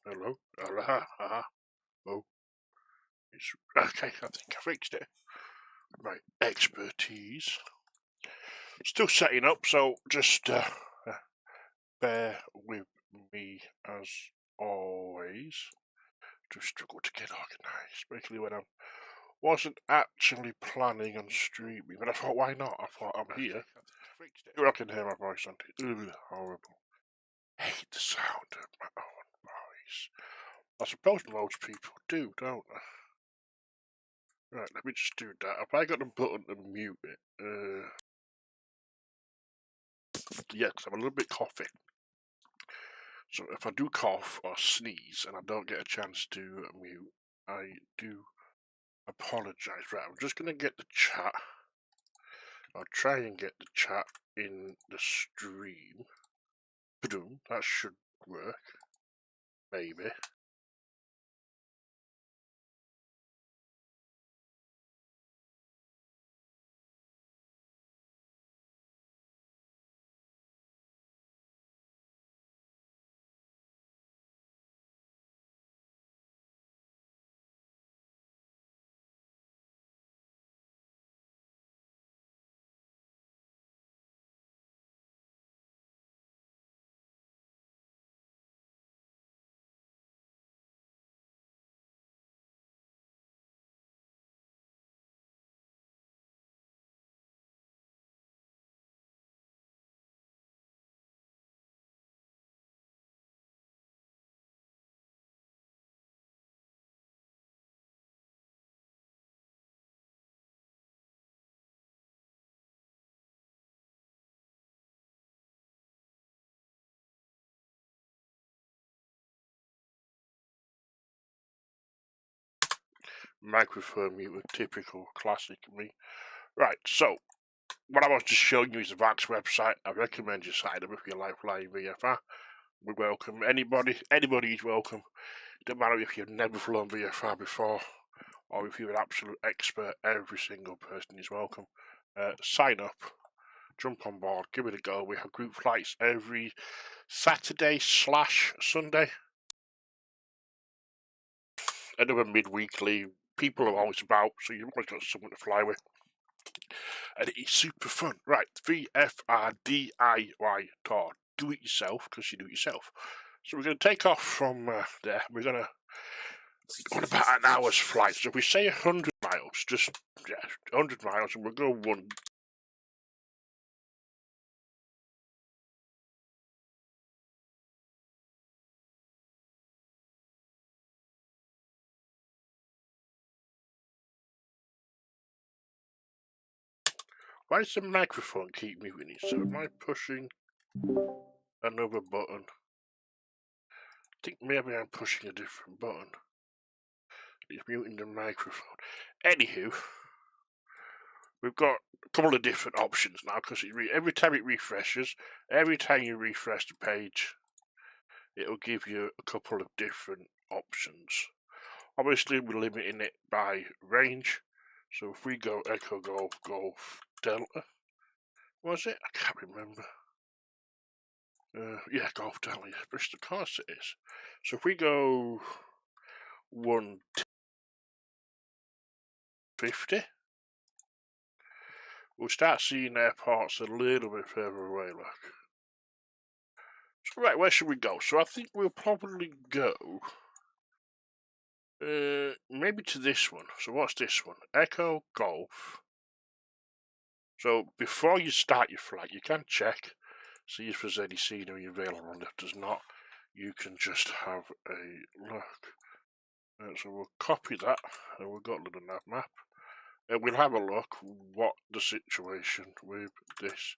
Hello? Oh, okay, I think I fixed it. My expertise. Still setting up, so just bear with me as always. Do struggle to get organised, especially when I wasn't actually planning on streaming, but I thought, why not? I thought, I'm here. I can hear my voice on it. Horrible. Hate the sound of my own voice. I suppose most people do, don't they? Right, let me just do that. Have I got the button to mute it? Yeah, because I'm a little bit coughing. So if I do cough or sneeze and I don't get a chance to mute, I do apologise. Right, I'm just going to get the chat. I'll try and get the chat in the stream. Boom, that should work. Maybe. Microphone mute with typical classic me. Right, so what I was just showing you is the VAX website. I recommend you sign up if you like flying VFR. We welcome anybody. Anybody is welcome. Don't matter if you've never flown VFR before or if you're an absolute expert. Every single person is welcome. Sign up, jump on board, give it a go. We have group flights every Saturday/Sunday. Another midweekly. People are always about, so you've always got someone to fly with. And it is super fun. Right, VFR DIY tour. Do it yourself, because you do it yourself. So we're going to take off from there. We're going to on about an hour's flight. So if we say 100 miles, just 100 miles, and we'll go one. Why does the microphone keep moving? So am I pushing another button? I think maybe I'm pushing a different button. It's muting the microphone. Anywho, we've got a couple of different options now because every time it refreshes, every time you refresh the page, it'll give you a couple of different options. Obviously, we're limiting it by range. So if we go Echo Golf Golf Delta, was it? I can't remember. Yeah, Golf Delta. Bristol, of course it is. So if we go 150, we'll start seeing airports a little bit further away, look. So right, where should we go? So I think we'll probably go maybe to this one. So what's this one? Echo Golf. So before you start your flight, you can check, see if there's any scenery available, and if there's not, you can just have a look. So we'll copy that, and we've got a little nav map. And we'll have a look what the situation with this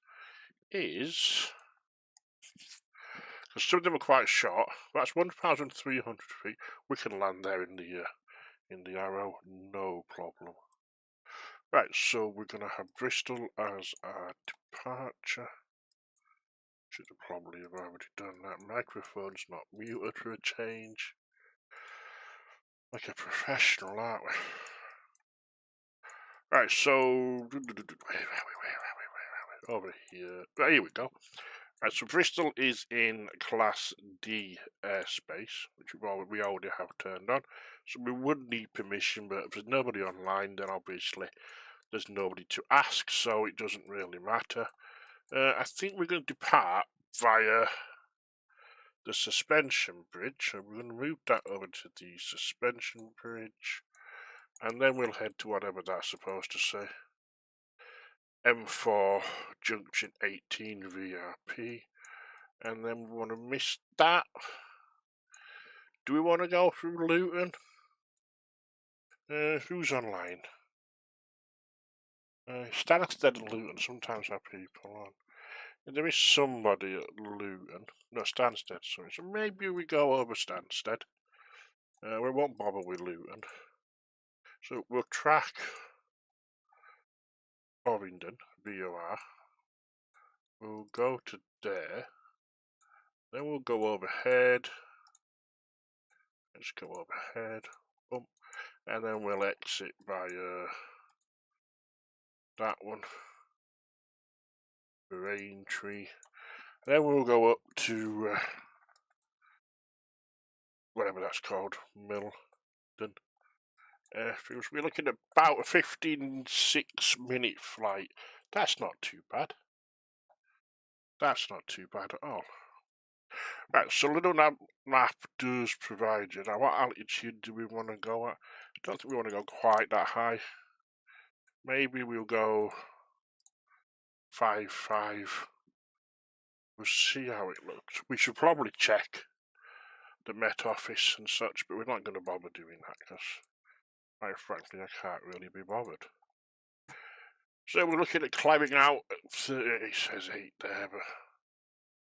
is. Because some of them are quite short. That's 1,300 feet. We can land there in the Aero, no problem. Right, so we're going to have Bristol as our departure. Should have probably already done that. Microphone's not muted for a change. Like a professional, aren't we? Right, so where are we? Over here. Right, here we go. Right, so Bristol is in Class D airspace, which we already have turned on. So we would need permission, but if there's nobody online, then obviously there's nobody to ask, so it doesn't really matter. I think we're going to depart via the suspension bridge, so we're going to move that over to the suspension bridge, and then we'll head to whatever that's supposed to say. M4 junction 18 VRP, and then we want to miss that. Do we want to go through Luton? Who's online? Stansted and Luton sometimes have people on. And there is somebody at Luton. No, Stansted, sorry. So maybe we go over Stansted. We won't bother with Luton. So we'll track Orrington, VOR. We'll go to there. Then we'll go overhead. Let's go overhead. Boom. And then we'll exit via that one. Braintree. Then we'll go up to whatever that's called, Milton. We're looking at about a 6-minute flight. That's not too bad. That's not too bad at all. Right, so little map does provide you. Now, what altitude do we want to go at? I don't think we want to go quite that high. Maybe we'll go 5.5. We'll see how it looks. We should probably check the Met Office and such, but we're not going to bother doing that because, quite frankly, I can't really be bothered. So we're looking at climbing out at 30, it says 8 there, but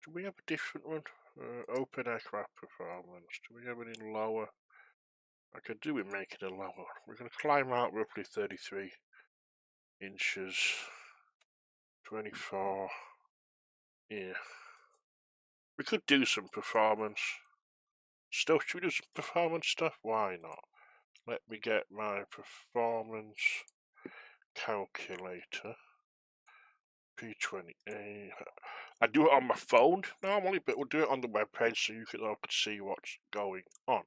do we have a different one? Open aircraft performance. Do we have any lower? I could do with making it lower. We're going to climb out roughly 33 inches. 24. Yeah. We could do some performance stuff. Should we do some performance stuff? Why not? Let me get my performance calculator. P20A. I do it on my phone normally, but we'll do it on the webpage so you can all see what's going on.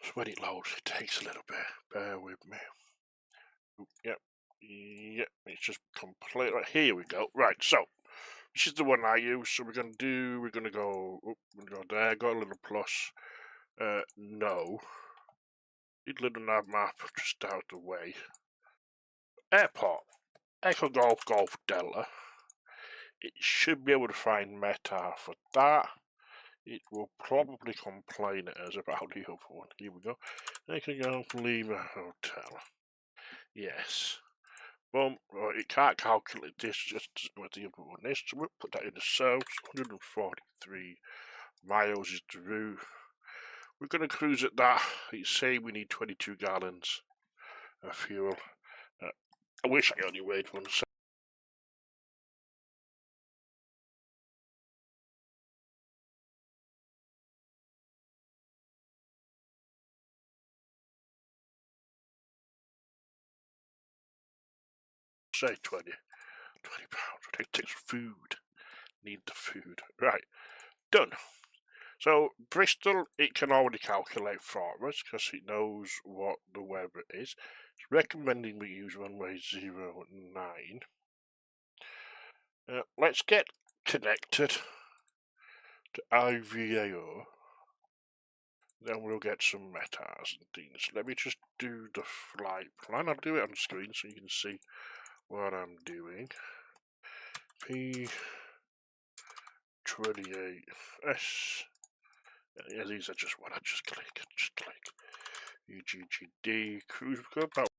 So when it loads, it takes a little bit. Bear with me. Yep. It's just complete. Right, here we go. Right, so this is the one I use. So we're gonna go. We're gonna go there. Got a little plus. No. Need a little nav map just out of the way. Airport. Echo Golf Golf Delta. It should be able to find meta for that. It will probably complain at us about the other one. Here we go. Echo Golf Lima Hotel. Yes. Well, it can't calculate this just what the other one is, so we'll put that in the south. 143 miles is the route. We're going to cruise at that. It's saying we need 22 gallons of fuel. I wish I only weighed one. Say 20 pounds. It takes food. Need the food. Right. Done. So Bristol, it can already calculate for us because it knows what the weather is. It's recommending we use runway 09. Let's get connected to IVAO. Then we'll get some metas and things. Let me just do the flight plan. I'll do it on the screen so you can see what I'm doing. P28S. Yeah, these are just what I just click. UGGD cruise. We've got about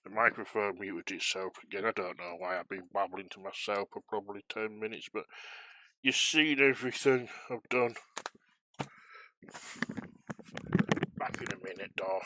The microphone muted itself again. I don't know why I've been babbling to myself for probably 10 minutes, but you've seen everything I've done. Back in a minute, though.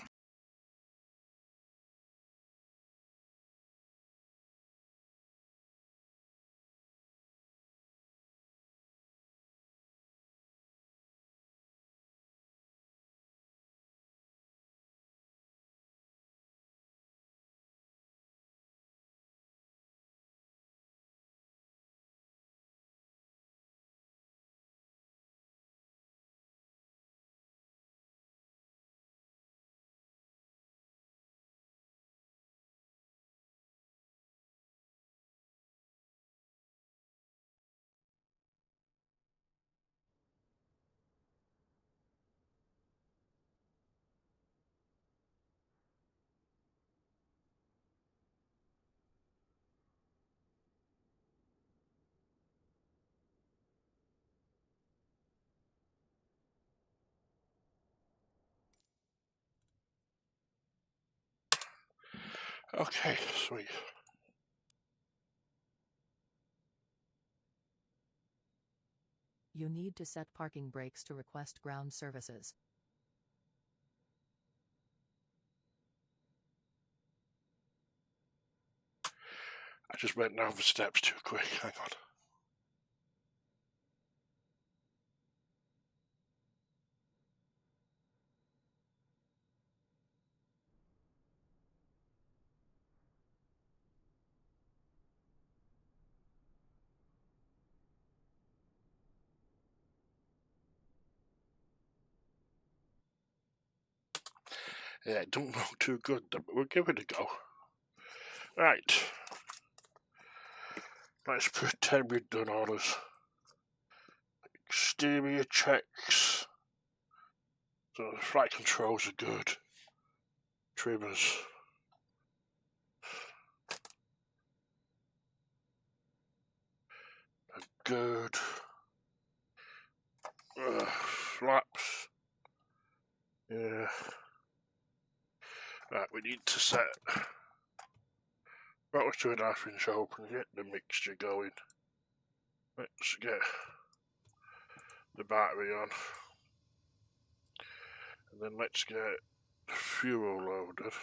Okay, sweet. You need to set parking brakes to request ground services. I just went down the steps too quick. Hang on. Yeah, it don't look too good, but we'll give it a go. Right. Let's pretend we've done all this exterior checks. So the flight controls are good. Trimmers. Are good. Flaps. Yeah. Right, we need to set throttle to 2.5 inch open, get the mixture going. Let's get the battery on. And then let's get the fuel loaded.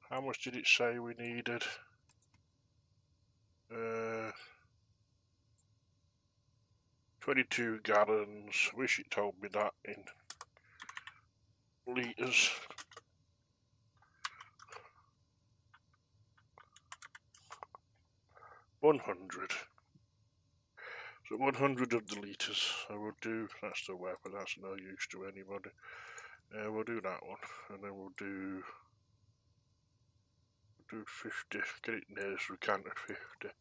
How much did it say we needed? 22 gallons. Wish it told me that in litres. $100. So 100 of the litres I will do. That's the weapon, that's no use to anybody. We'll do that one, and then we'll do 50. Get it near as we can to 50.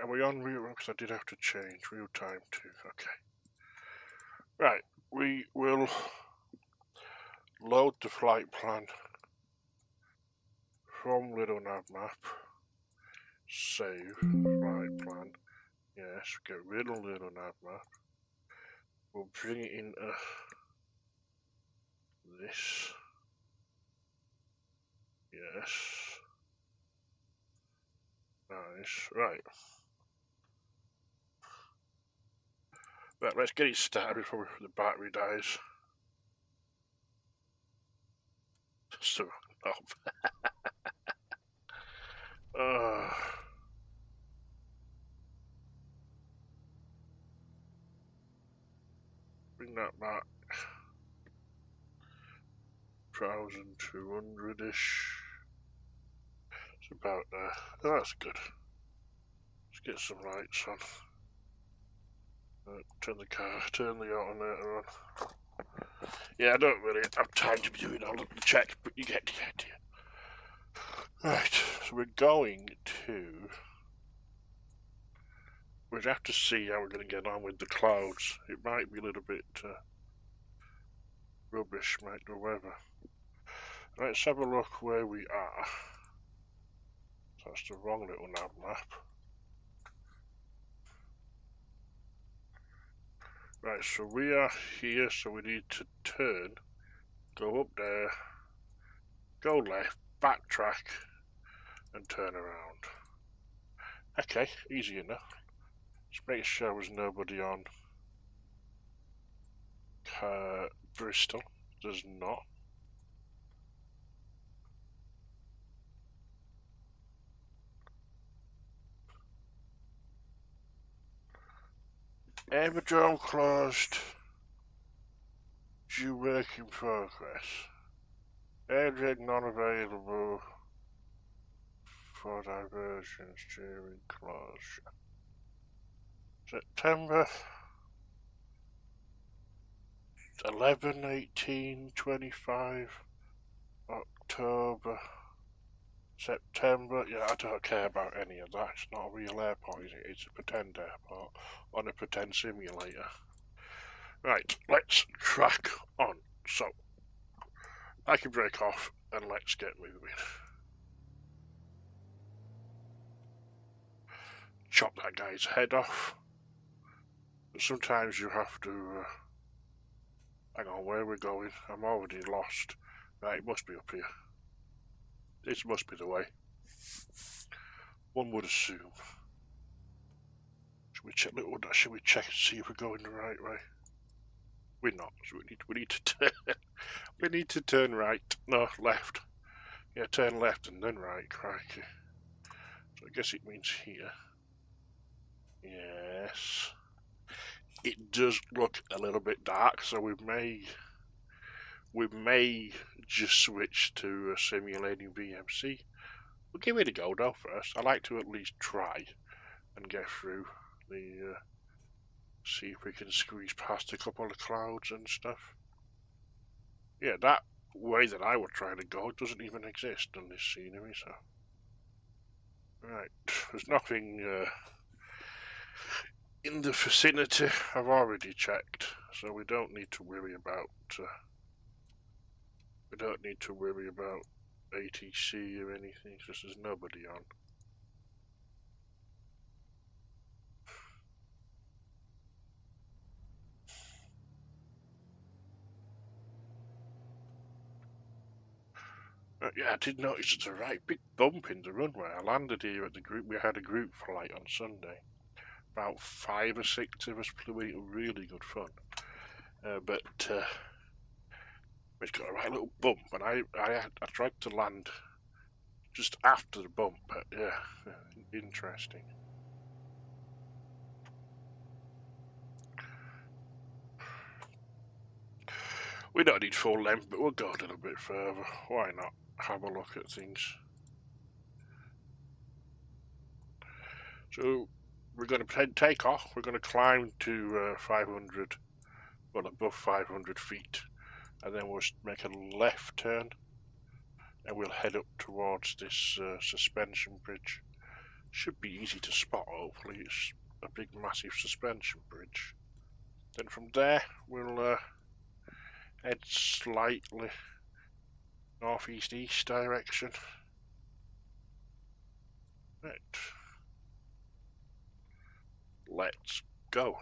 Are we on real? Because I did have to change real time too. Okay. Right, we will load the flight plan from Little Nav Map. Save flight plan. Yes, get rid of Little Nav Map. We'll bring it into this. Yes. Nice. Right. Right, let's get it started before the battery dies. So, bring that back. 1,200-ish. It's about there. Oh, that's good. Let's get some lights on. Turn the alternator on. Yeah, I don't really have time to be doing all of the checks, but you get the idea. Right, so we're going to... We'd have to see how we're going to get on with the clouds. It might be a little bit rubbish, might the weather. Let's have a look where we are. That's the wrong little nav map. Right, so we are here, so we need to turn, go up there, go left, backtrack and turn around. Okay, easy enough. Just make sure there's nobody on Bristol. There's not. Aerodrome closed. Due work in progress. Airjet not available for diversion during closure. September 11, 18, 25, October, September. Yeah, I don't care about any of that. It's not a real airport, is it? It's a pretend airport on a pretend simulator. Right, let's crack on. So, I can break off and let's get moving. Chop that guy's head off. But sometimes you have to... hang on, where are we going? I'm already lost. Right, it must be up here. This must be the way. One would assume. Should we check and see if we're going the right way? We're not, so we need to turn. We need to turn right. No, left. Yeah, turn left and then right, crikey. So I guess it means here. Yes. It does look a little bit dark, so we may just switch to simulating VMC. We'll give it a go though first. I like to at least try and get through the see if we can squeeze past a couple of clouds and stuff. Yeah, that way that I was trying to go doesn't even exist on this scenery, so... Right, there's nothing in the vicinity. I've already checked, so we don't need to worry about ATC or anything, because there's nobody on. Yeah, I did notice it's a right big bump in the runway. I landed here at the group. We had a group flight on Sunday. About 5 or 6 of us flew in. Really good fun. But it's got a right little bump, and I tried to land just after the bump. But yeah, interesting. We don't need full length, but we'll go a little bit further. Why not? Have a look at things. So we're going to take off. We're going to climb to 500, well above 500 feet, and then we'll make a left turn, and we'll head up towards this suspension bridge. Should be easy to spot. Hopefully, it's a big, massive suspension bridge. Then from there, we'll head slightly northeast-east direction. Right. Let's go.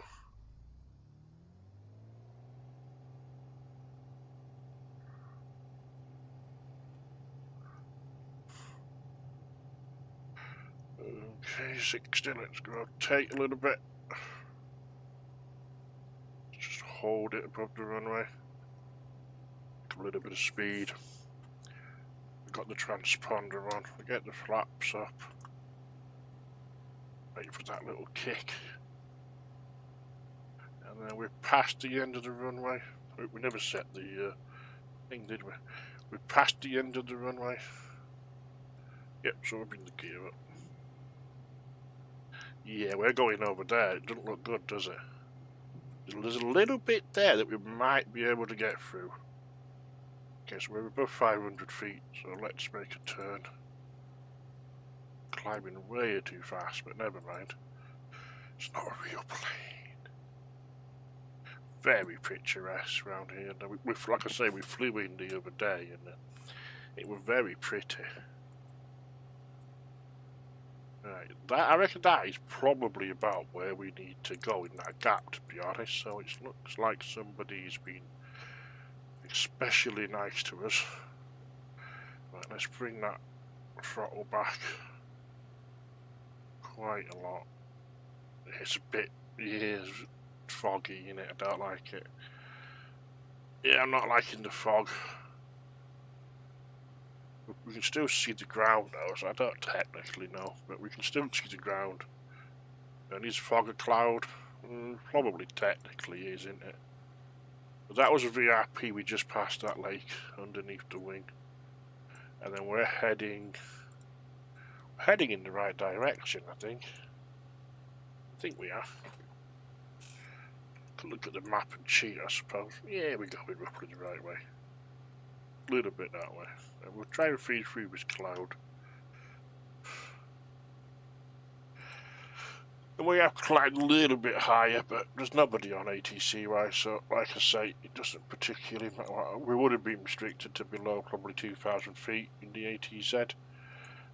Okay, 60, let's rotate a little bit. Just hold it above the runway. A little bit of speed. We've got the transponder on. We get the flaps up. Wait for that little kick. And then we're past the end of the runway. We never set the thing, did we? We're past the end of the runway. Yep, so we'll bring the gear up. Yeah, we're going over there. It doesn't look good, does it? There's a little bit there that we might be able to get through. Okay, so we're above 500 feet, so let's make a turn. Climbing way too fast, but never mind. It's not a real plane. Very picturesque around here. Like I say, we flew in the other day, and it was very pretty. Right, I reckon that is probably about where we need to go in that gap, to be honest. So it looks like somebody's been especially nice to us. Right, let's bring that throttle back quite a lot. It's a bit, it's foggy, you know, I don't like it. Yeah, I'm not liking the fog. We can still see the ground though, so I don't technically know, but we can still see the ground. And is fog a cloud? Probably technically is, isn't it? But that was a VIP, we just passed that lake underneath the wing. And then we're heading in the right direction, I think. I think we are. Could look at the map and cheat, I suppose. Yeah, we're going roughly the right way. A little bit that way. And we'll try and feed through this cloud. And we have climbed a little bit higher, but there's nobody on ATCY, so like I say, it doesn't particularly matter. We would have been restricted to below probably 2,000 feet in the ATZ.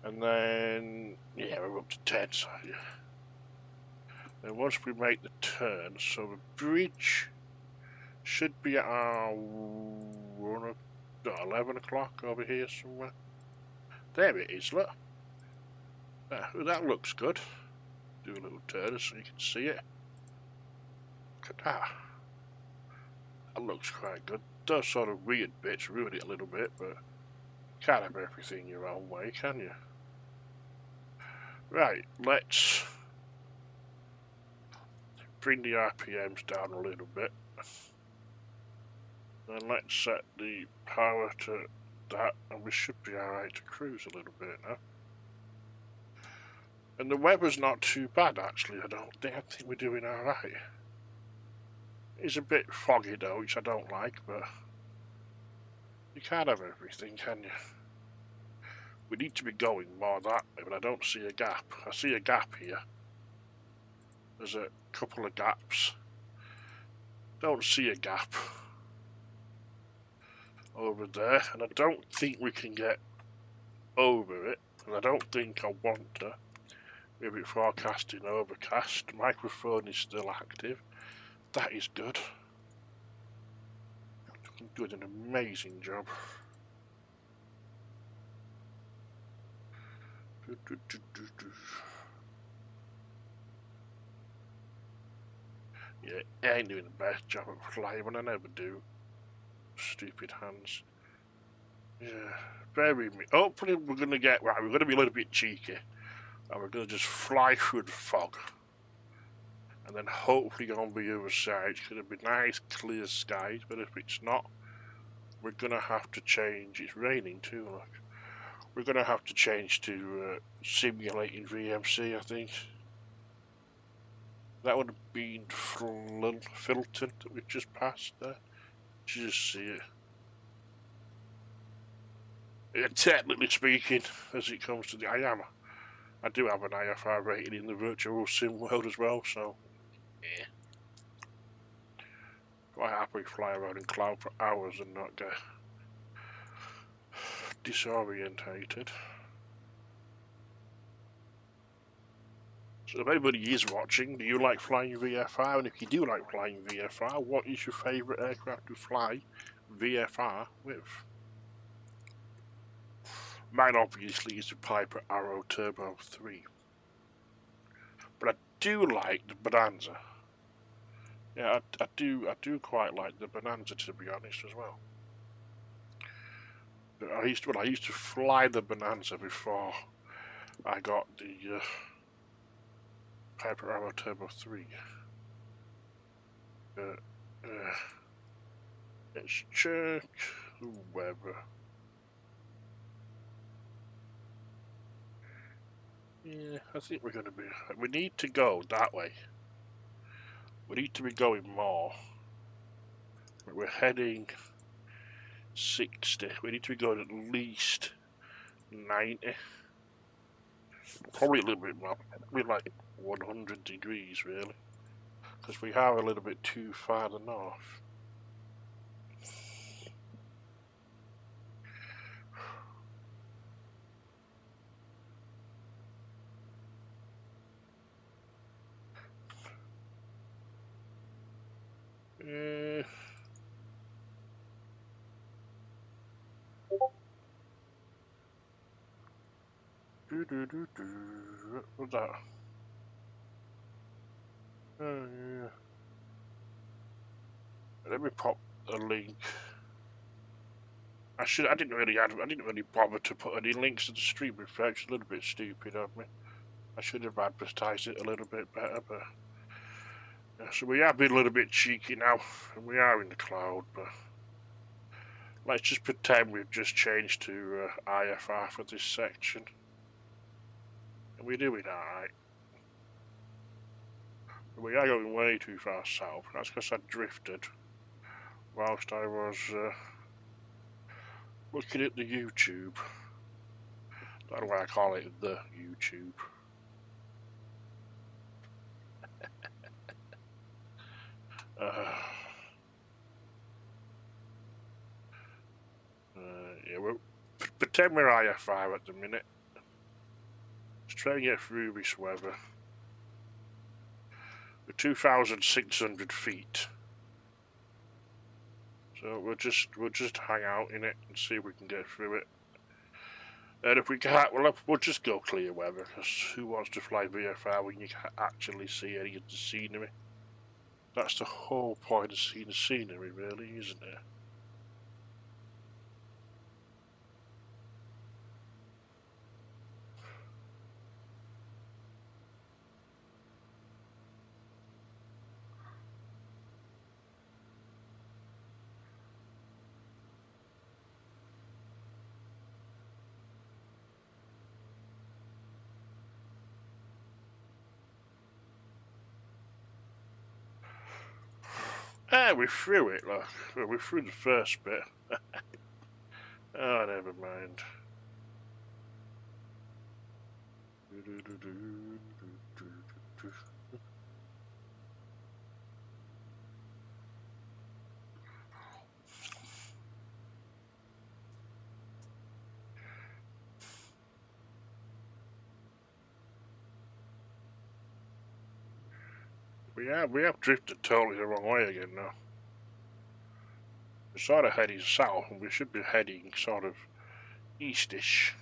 And then, yeah, we're up to 10, so yeah. And once we make the turn, so the bridge should be at our 11 o'clock over here somewhere. There it is, look. That looks good. Do a little turn so you can see it. Look at that. That looks quite good. Those sort of weird bits ruin it a little bit, but you can't have everything your own way, can you? Right, let's bring the RPMs down a little bit. And let's set the power to that, and we should be alright to cruise a little bit now. And the weather's not too bad, actually, I don't think. I think we're doing alright. It's a bit foggy, though, which I don't like, but you can't have everything, can you? We need to be going more that way, but I don't see a gap. I see a gap here. There's a couple of gaps. Don't see a gap over there, and I don't think we can get over it, and I don't think I want to. Maybe forecasting overcast. Microphone is still active. That is good. I'm doing an amazing job. Yeah, I ain't doing the best job of flying, but I never do. Stupid hands. Yeah, bury me. Hopefully we're gonna get right. We're gonna be a little bit cheeky, and we're gonna just fly through the fog, and then hopefully on the other side it's gonna be nice, clear skies. But if it's not, we're gonna have to change. It's raining too. Look, we're gonna have to change to simulating VMC. I think that would have been Filton that we just passed there. Did you just see it? Yeah, technically speaking, as it comes to I do have an IFR rating in the virtual sim world as well, so yeah. Quite happy to fly around in cloud for hours and not get disorientated. So if anybody is watching, do you like flying VFR? And if you do like flying VFR, what is your favourite aircraft to fly VFR with? Mine obviously is the Piper Aero Turbo 3. But I do like the Bonanza. Yeah, I do quite like the Bonanza, to be honest, as well. But I used to fly the Bonanza before I got the Piper Aero Turbo 3. Let's check the weather. Yeah, I think we're going to be... We need to go that way. We need to be going more. We're heading 60. We need to be going at least 90. Probably a little bit more. Probably like 100 degrees, really. Because we are a little bit too far the north. What's that? Oh yeah. Let me pop a link. I didn't really bother to put any links to the stream before. It's a little bit stupid of me. I should have advertised it a little bit better, but yeah, so we have been a little bit cheeky now, and we are in the cloud, but let's just pretend we've just changed to IFR for this section. And we're doing alright. We are going way too far south. That's because I drifted whilst I was looking at the YouTube. That's why I call it the YouTube. Yeah, we'll pretend we're IFR at the minute. Let's try and get through this weather. We're 2,600 feet. So we'll just hang out in it and see if we can get through it. And if we can't, we'll just go clear weather, because who wants to fly VFR when you can't actually see any of the scenery? That's the whole point of seeing the scenery, really, isn't it? Ah, we're through it, look. Well, we're through the first bit. Oh, never mind. We have drifted totally the wrong way again now. We're sort of heading south, and we should be heading sort of eastish.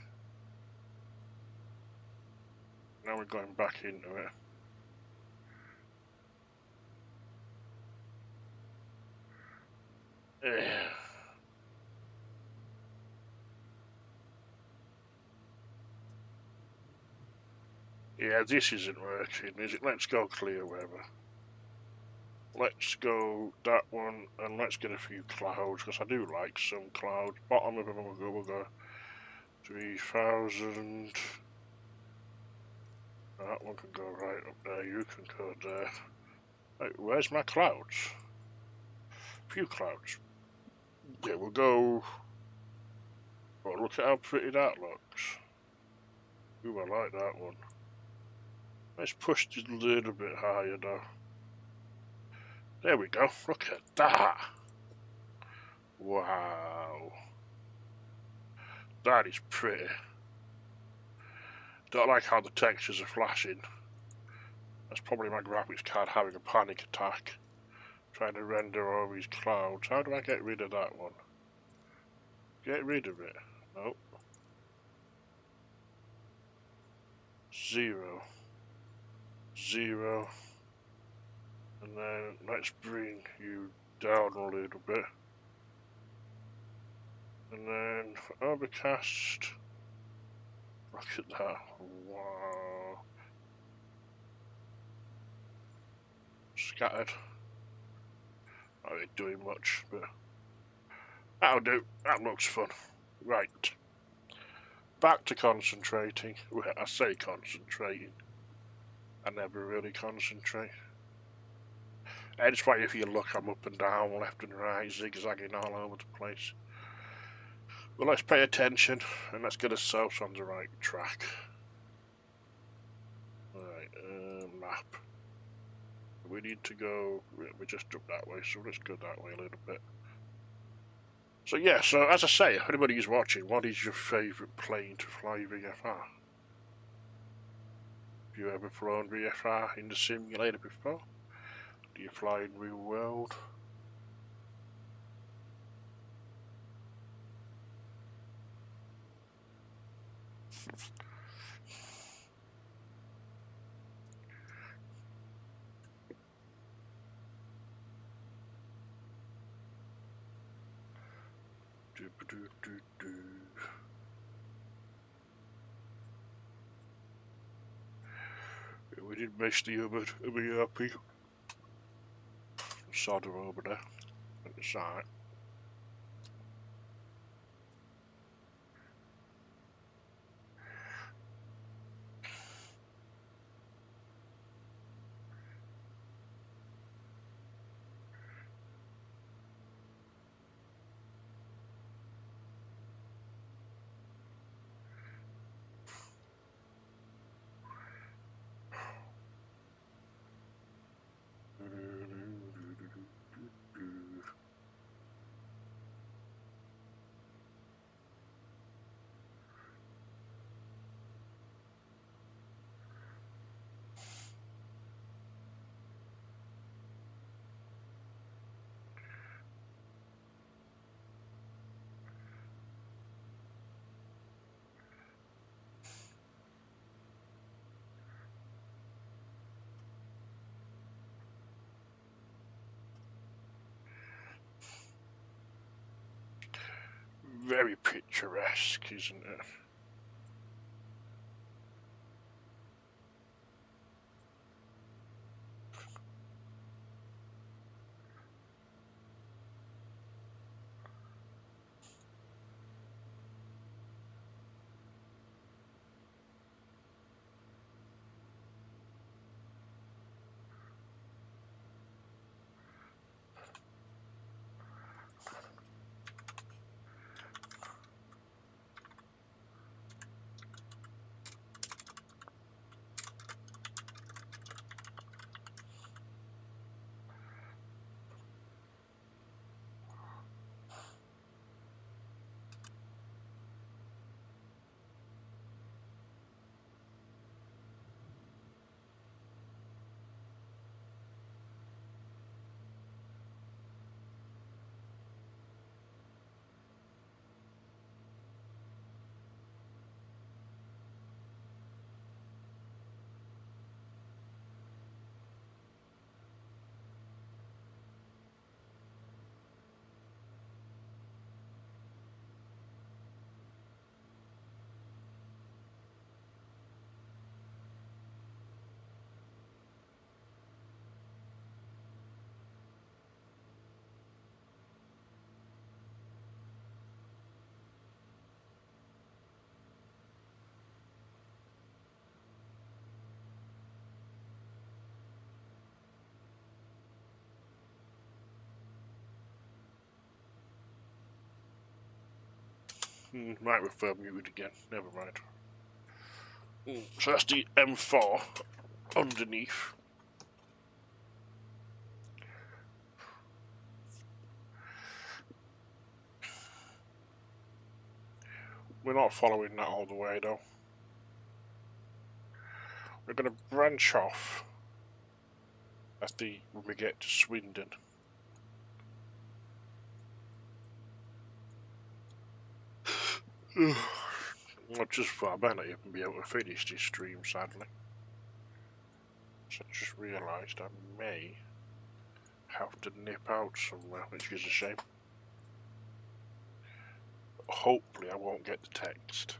Now we're going back into it. Yeah, this isn't working, is it? Let's go clear weather. Let's go that one, and let's get a few clouds, because I do like some clouds. Bottom of them we'll go 3,000. That one can go right up there, you can go there. Right, where's my clouds? A few clouds. Yeah, we'll go... Oh, look at how pretty that looks. Ooh, I like that one. Let's push it a little bit higher now. There we go, look at that! Wow. That is pretty. Don't like how the textures are flashing. That's probably my graphics card having a panic attack. Trying to render all these clouds. How do I get rid of that one? Get rid of it. Nope. 0. 0. And then let's bring you down a little bit. And then overcast. Look at that. Wow. Scattered. Not really doing much, but that'll do. That looks fun. Right. Back to concentrating. Well, I say concentrating. I never really concentrate. That's why if you look, I'm up and down, left and right, zigzagging all over the place. Well, let's pay attention and let's get ourselves on the right track. Right, map. We need to go, we just up that way, so let's go that way a little bit. So yeah, so as I say, if anybody is watching, what is your favourite plane to fly VFR? Have you ever flown VFR in the simulator before? Do you fly in real world? We did miss the Hubbard. I'll be happy. Solder over there at the side. Very picturesque, isn't it? Microphone muted again. Never mind. So that's the M4 underneath. We're not following that all the way though. We're going to branch off when we get to Swindon. I just thought I might not even be able to finish this stream, sadly. So I just realised I may have to nip out somewhere, which is a shame. But hopefully I won't get the text.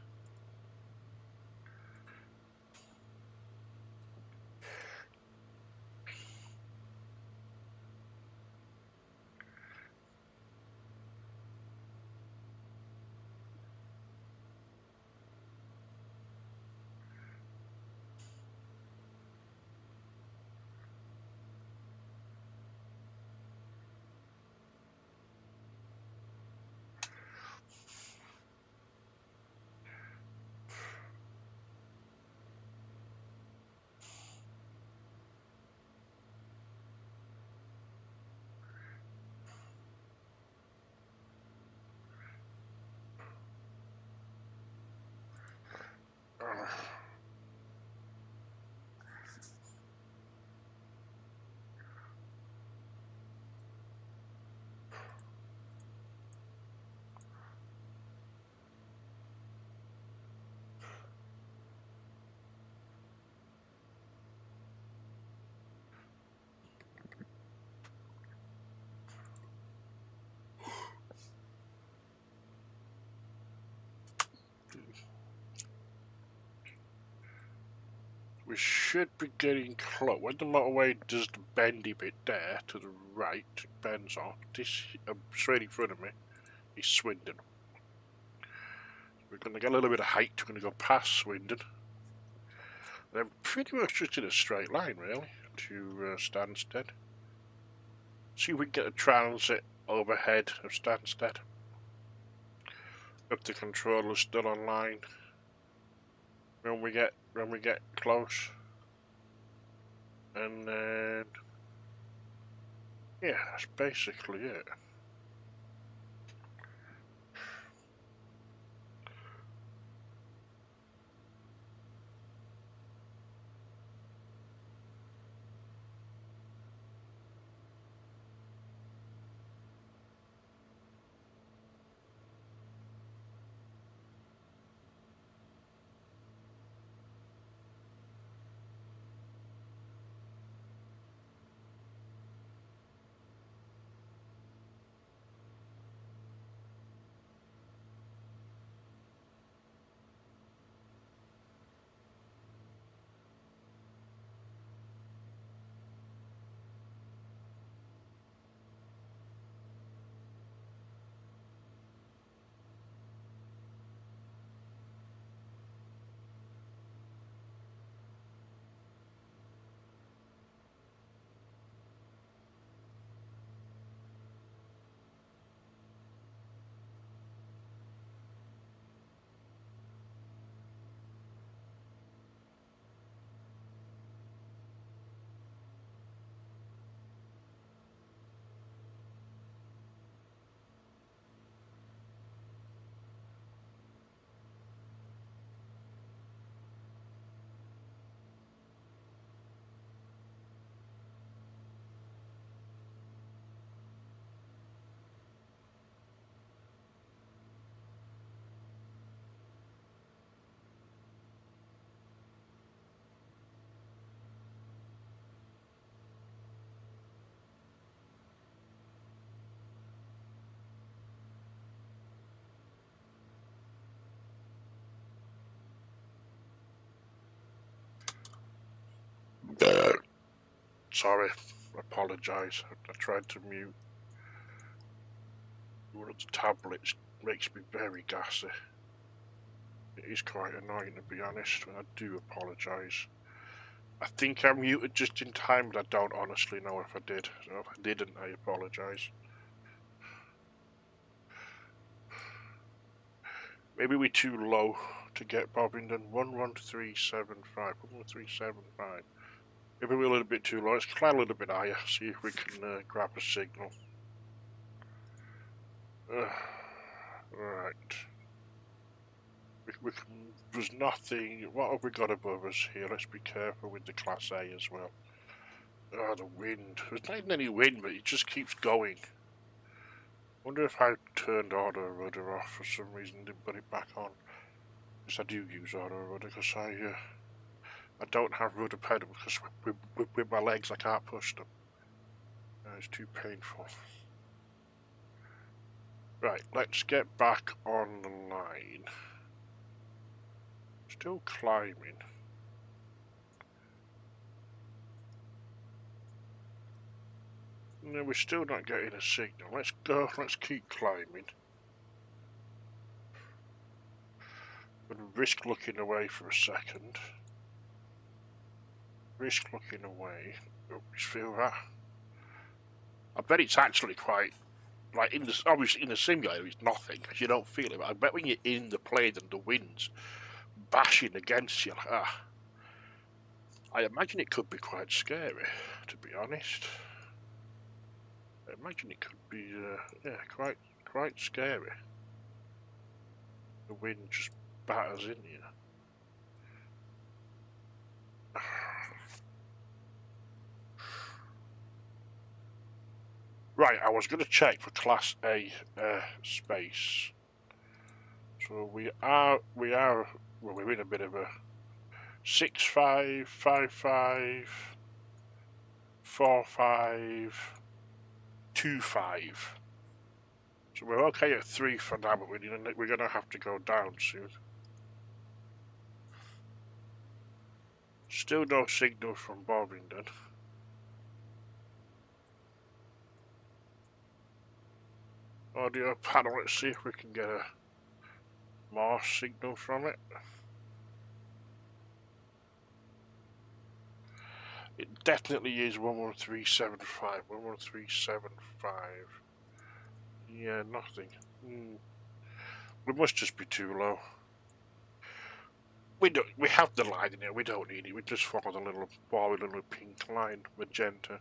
we should be getting close. When the motorway does the bendy bit there to the right, it bends off. This straight in front of me is Swindon. We're going to get a little bit of height. We're going to go past Swindon. Then pretty much just in a straight line, really, to Stansted. See if we can get a transit overhead of Stansted. If the controller's still online when we get close. And then yeah, that's basically it. Sorry, I apologise. I tried to mute. One of the tablets makes me very gassy. It is quite annoying, to be honest, and I do apologise. I think I muted just in time, but I don't honestly know if I did. So if I didn't, I apologise. Maybe we're too low to get Bobbington. 11375. 11375. Maybe we're a little bit too low. Let's climb a little bit higher, see if we can grab a signal. Right. There's nothing. What have we got above us here? Let's be careful with the Class A as well. Oh, the wind. There's not even any wind, but it just keeps going. Wonder if I turned auto rudder off for some reason, didn't put it back on. Yes, I do use auto rudder because I don't have rudder pedal because with my legs I can't push them. It's too painful. Right, let's get back on the line. Still climbing. No, we're still not getting a signal. Let's go, let's keep climbing. I'm gonna risk looking away for a second. Risk looking away. Oh, just feel that. I bet it's actually quite, like, obviously in the simulator it's nothing, because you don't feel it, but I bet when you're in the plane and the wind's bashing against you, like, I imagine it could be quite scary, to be honest. I imagine it could be, yeah, quite scary. The wind just batters in you. Right, I was going to check for Class A space. So well, we're in a bit of a 6555 4525. So we're okay at 3 for now, but we're going to have to go down soon. Still no signal from Bovingdon. Audio panel, let's see if we can get a more signal from it. It definitely is 11375. 11375. Yeah, nothing. We must just be too low. We have the line in here, we don't need it. We just follow the little boring little pink line, magenta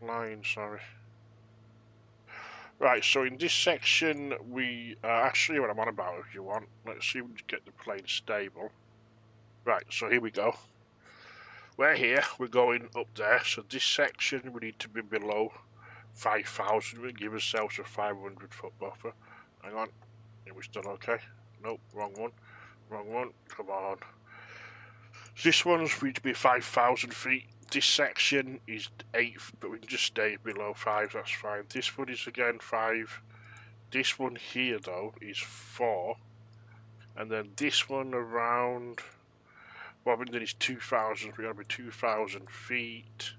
line, sorry. Right, so in this section we actually what I'm on about if you want. Let's see if we can get the plane stable. Right, so here we go. We're here, we're going up there, so this section we need to be below 5,000. We give ourselves a 500 foot buffer. Hang on, are we still okay? Nope, wrong one. Wrong one, come on. This one's need to be 5,000 feet. This section is 8, but we can just stay below 5, that's fine. This one is again 5. This one here though is 4. And then this one around Bovingdon is 2,000, we gotta be 2,000 feet.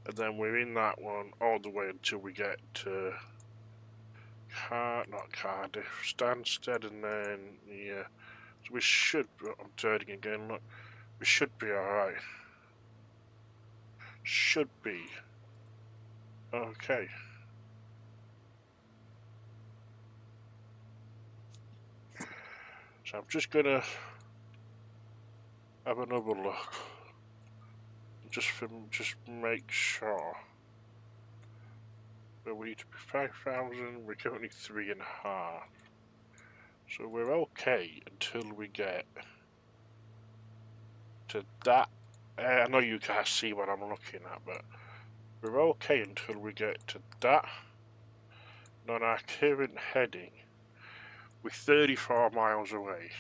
And then we're in that one all the way until we get to not Cardiff, Stansted, and then yeah. So we should, I'm turning again, look. We should be alright. Should be. Okay. So I'm just gonna have another look. Just make sure. But we need to be 5,000, we're currently 3.5. So we're okay until we get to that. I know you can't see what I'm looking at, but we're okay until we get to that. And on our current heading, we're 34 miles away.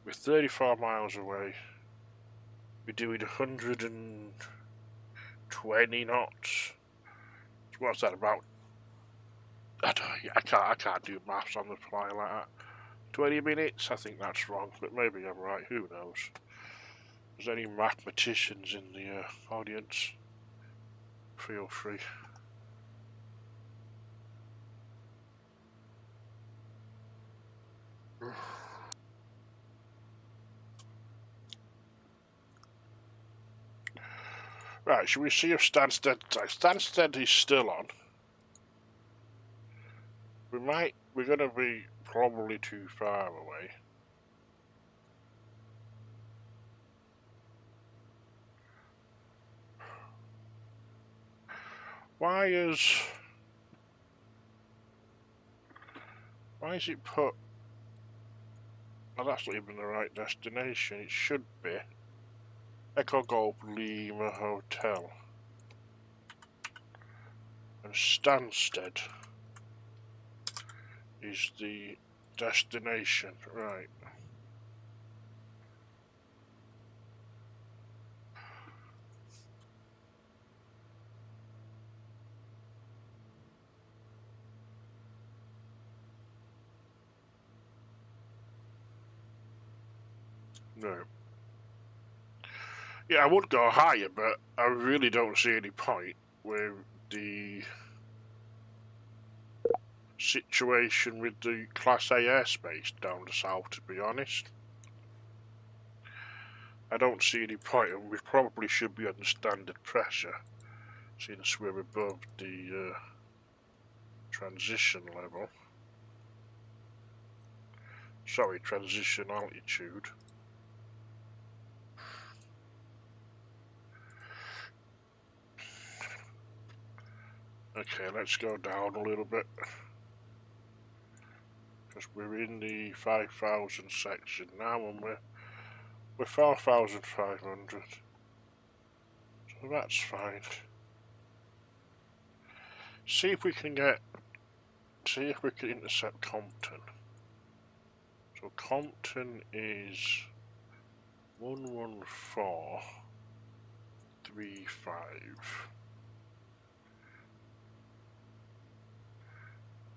We're 34 miles away. We're doing 120 knots. What's that about? I can't do maths on the fly like that. 20 minutes? I think that's wrong, but maybe I'm right. Who knows? If there's any mathematicians in the audience, feel free. Right, should we see if Stansted is still on? We're gonna be probably too far away. Why is it put? Well, that's not even the right destination. It should be Echo Golf Lima Hotel and Stansted is the destination, right? No. Yeah, I would go higher, but I really don't see any point with the situation with the Class A airspace down the south, to be honest. I don't see any point, and we probably should be under standard pressure, since we're above the transition level. Sorry, transition altitude. Okay, let's go down a little bit. Because we're in the 5,000 section now, and we're 4,500. So that's fine. See if we can intercept Compton. So Compton is 11435.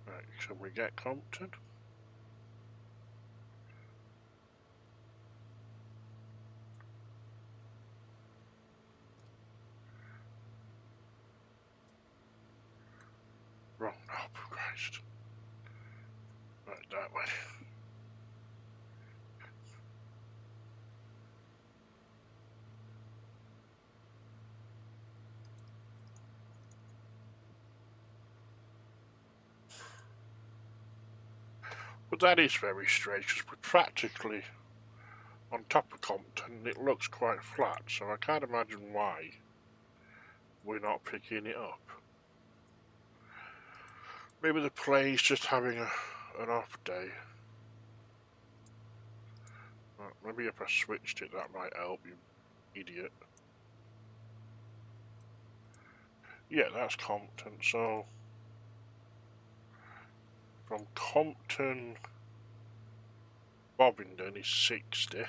Right, can we get Compton? we? But that is very strange, because we're practically on top of Compton, and it looks quite flat, so I can't imagine why we're not picking it up. Maybe the plane's just having an off day. Well, maybe if I switched it, that might help, you idiot. Yeah, that's Compton, so from Compton, Bovingdon is 60.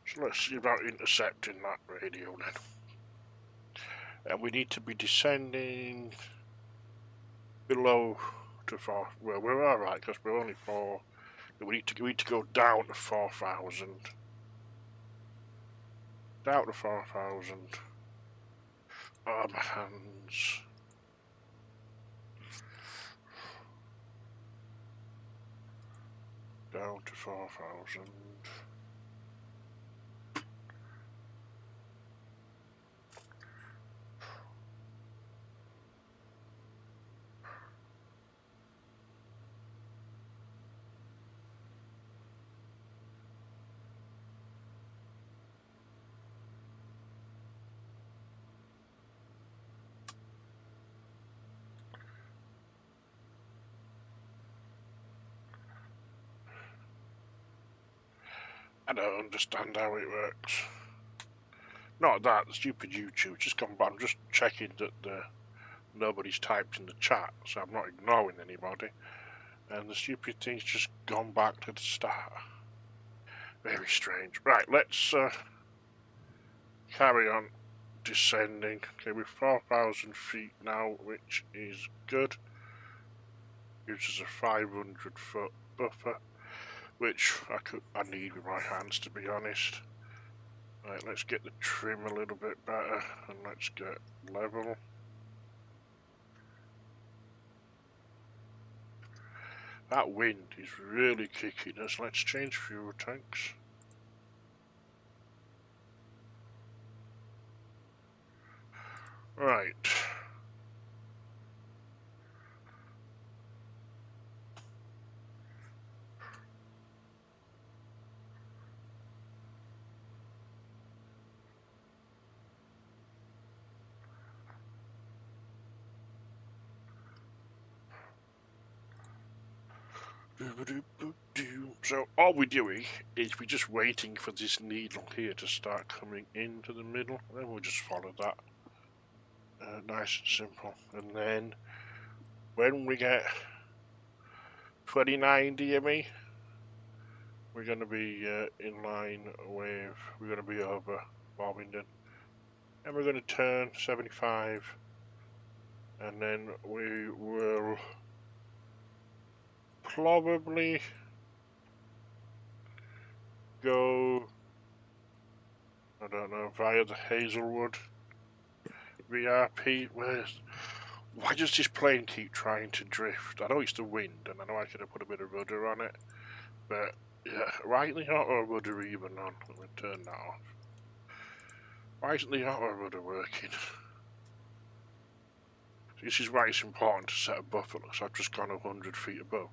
So let's see about intercepting that radio then. And we need to be descending below to 4. Well, we're alright because we're only 4. We need to go down to 4,000. Down to 4,000. Oh, my hands. Down to 4,000. I don't understand how it works. Not that, the stupid YouTube just come back. I'm just checking that nobody's typed in the chat, so I'm not ignoring anybody. And the stupid thing's just gone back to the start. Very strange. Right, let's carry on descending. Okay, we're 4,000 feet now, which is good. Gives us a 500 foot buffer, which I need with my hands, to be honest. Right, let's get the trim a little bit better, and let's get level. That wind is really kicking us. Let's change fuel tanks. Right. So all we're doing is we're just waiting for this needle here to start coming into the middle, and we'll just follow that. Nice and simple. And then when we get 29 DME, we're going to be in line with, we're going to be over Bovingdon. And we're going to turn 75, and then we will probably go, I don't know, via the Hazelwood VRP. Why does this plane keep trying to drift? I know it's the wind, and I know I could have put a bit of rudder on it, but yeah, why isn't the auto rudder even on? Let me turn that off. Why isn't the auto rudder working? This is why it's important to set a buffer, because I've just gone 100 feet above.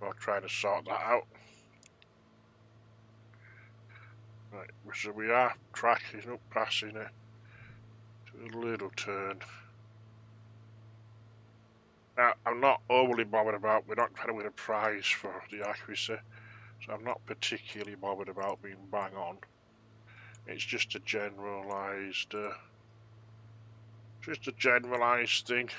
I'll try to sort that out. Right, so we are tracking up, passing it to a little turn. Now, I'm not overly bothered about, we're not trying to win a prize for the accuracy, so I'm not particularly bothered about being bang on. It's just a generalised, thing.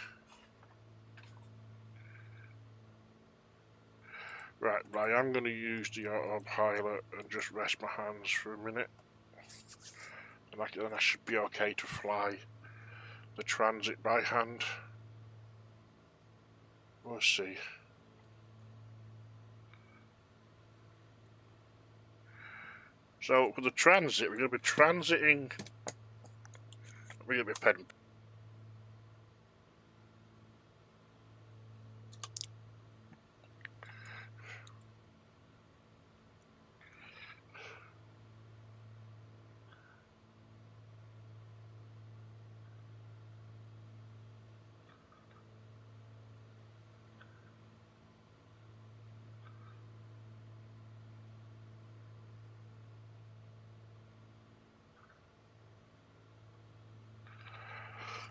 Right, but I am going to use the autopilot and just rest my hands for a minute. And then I should be okay to fly the transit by hand. We'll see. So for the transit, we're going to be transiting. We're going to be pen.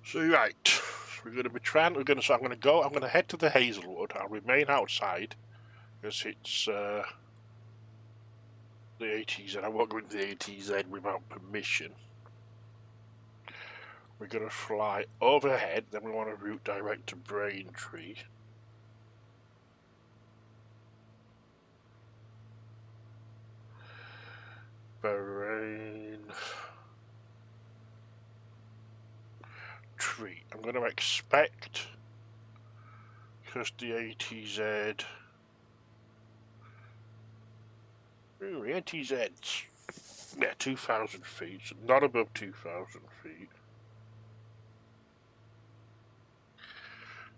So right, we're going to be trying. I'm going to head to the Hazelwood. I'll remain outside because it's the ATZ. I won't go into the ATZ without permission. We're going to fly overhead. Then we want to route direct to Braintree. Braintree. I'm going to expect, because the ATZ. Ooh, the ATZ's, yeah, 2,000 feet, so not above 2,000 feet.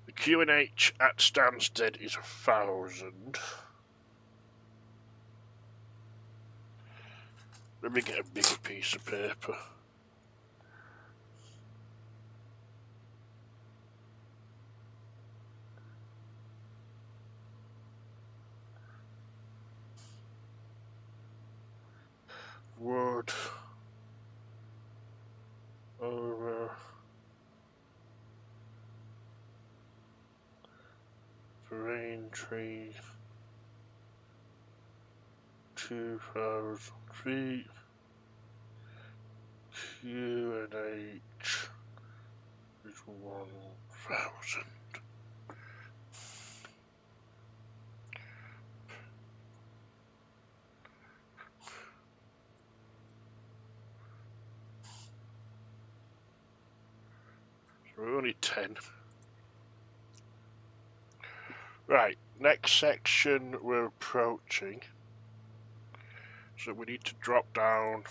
The QNH at Stansted is 1,000. Let me get a bigger piece of paper. Wood over Braintree, 2,000 feet. QNH is 1,000. So we're only 10. Right, next section we're approaching. So we need to drop down.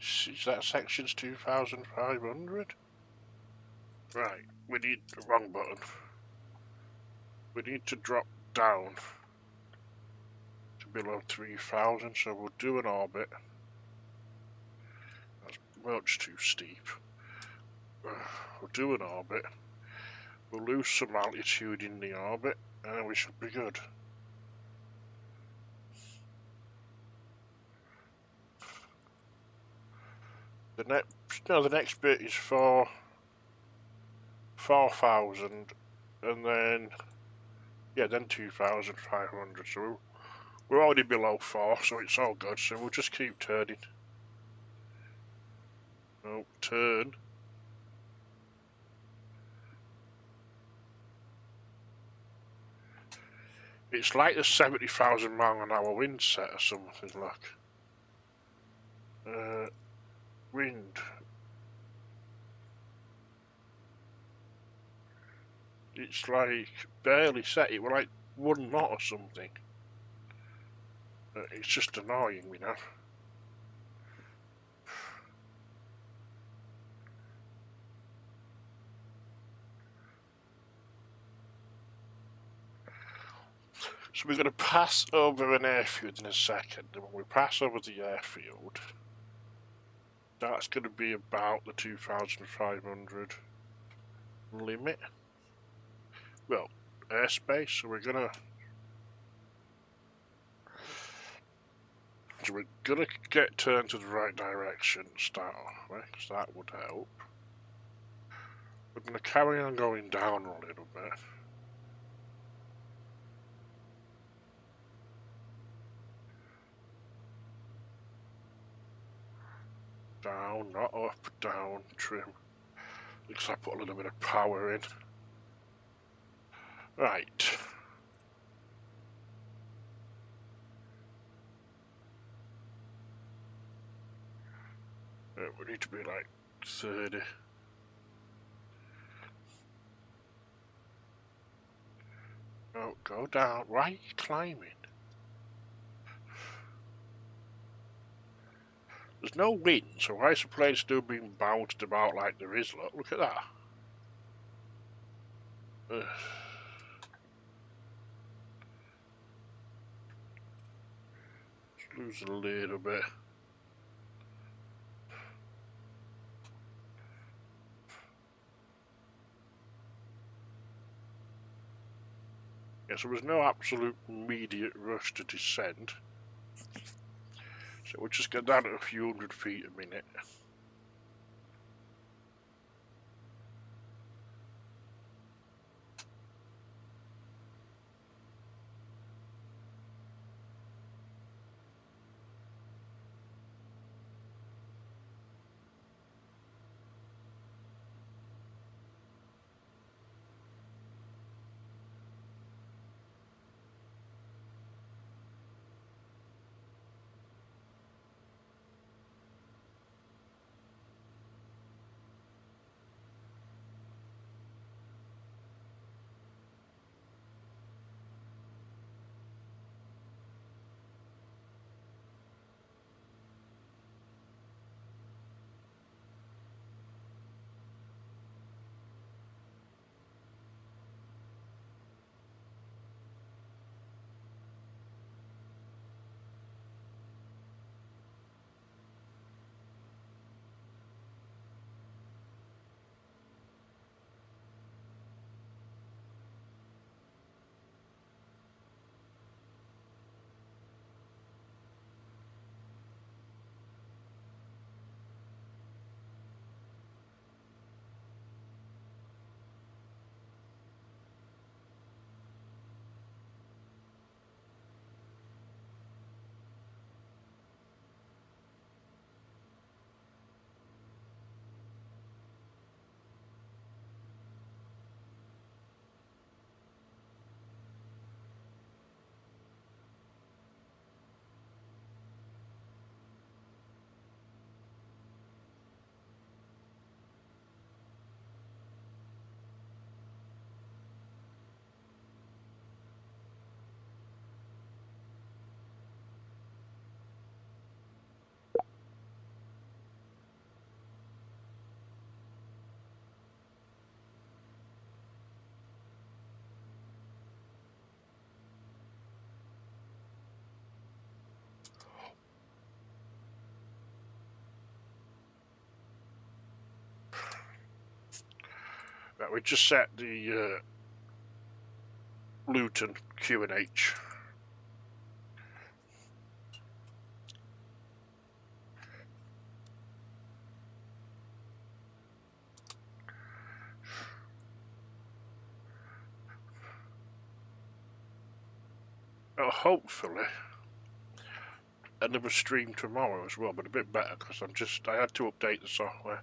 Is that section's 2,500? Right, we need the wrong button. We need to drop down to below 3,000, so we'll do an orbit. That's much too steep. We'll do an orbit. We'll lose some altitude in the orbit, and then we should be good. The next bit is for 4,000, and then 2,500. So we're already below 4, so it's all good. So we'll just keep turning. No, turn. It's like the 70,000 mile an hour wind set or something like. Wind. It's like barely set. It was like 1 knot or something. It's just annoying, you know. So we're going to pass over an airfield in a second, and when we pass over the airfield, that's going to be about the 2,500 limit. Well, airspace, so we're going to get turned to the right direction to start off with, because that would help. We're going to carry on going down a little bit. Down, not up, down, trim. Looks like I put a little bit of power in. Right. We need to be like 30. Oh, go down. Why are you climbing? There's no wind, so why is the plane still being bounced about like there is? Look at that. Just lose a little bit. Yeah, so there's no absolute immediate rush to descend. So we'll just get down at a few hundred feet a minute. Right, we just set the Luton QNH. Hopefully another stream tomorrow as well, but a bit better because I had to update the software,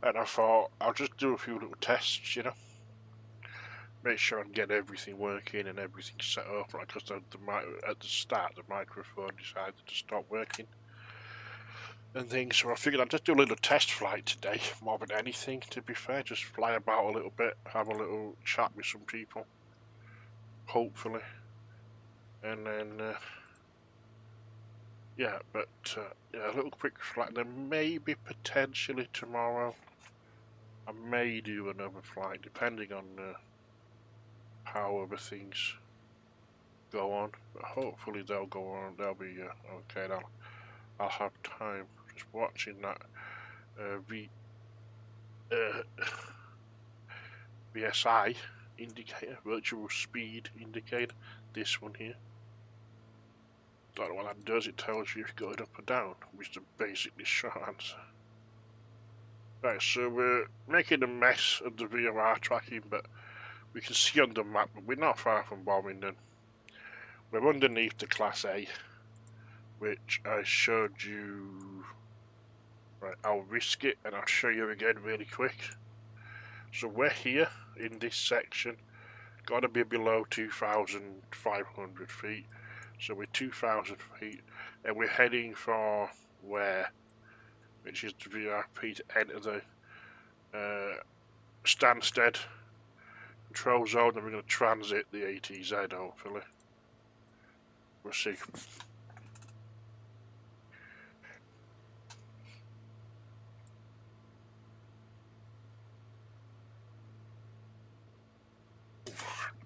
and I thought I'll just do a few little tests, you know, make sure I can get everything working and everything set up. Like, because at the start the microphone decided to stop working and things, so I figured I'd just do a little test flight today, more than anything. To be fair, just fly about a little bit, have a little chat with some people, hopefully, and then. Yeah, but yeah, a little quick flight. Then maybe potentially tomorrow I may do another flight, depending on how other things go on. But hopefully they'll go on. They'll be okay. I'll have time. Just watching that VSI indicator, virtual speed indicator. This one here. Don't know what that does. It tells you if you're going up or down, which is basically short answer. Right, so we're making a mess of the VFR tracking, but we can see on the map that we're not far from Warrington. We're underneath the Class A, which I showed you. Right, I'll risk it and I'll show you again really quick. So we're here in this section, gotta be below 2,500 feet. So we're 2,000 feet, and we're heading for where? Which is the VRP to enter the Stansted control zone, and we're going to transit the ATZ, hopefully. We'll see.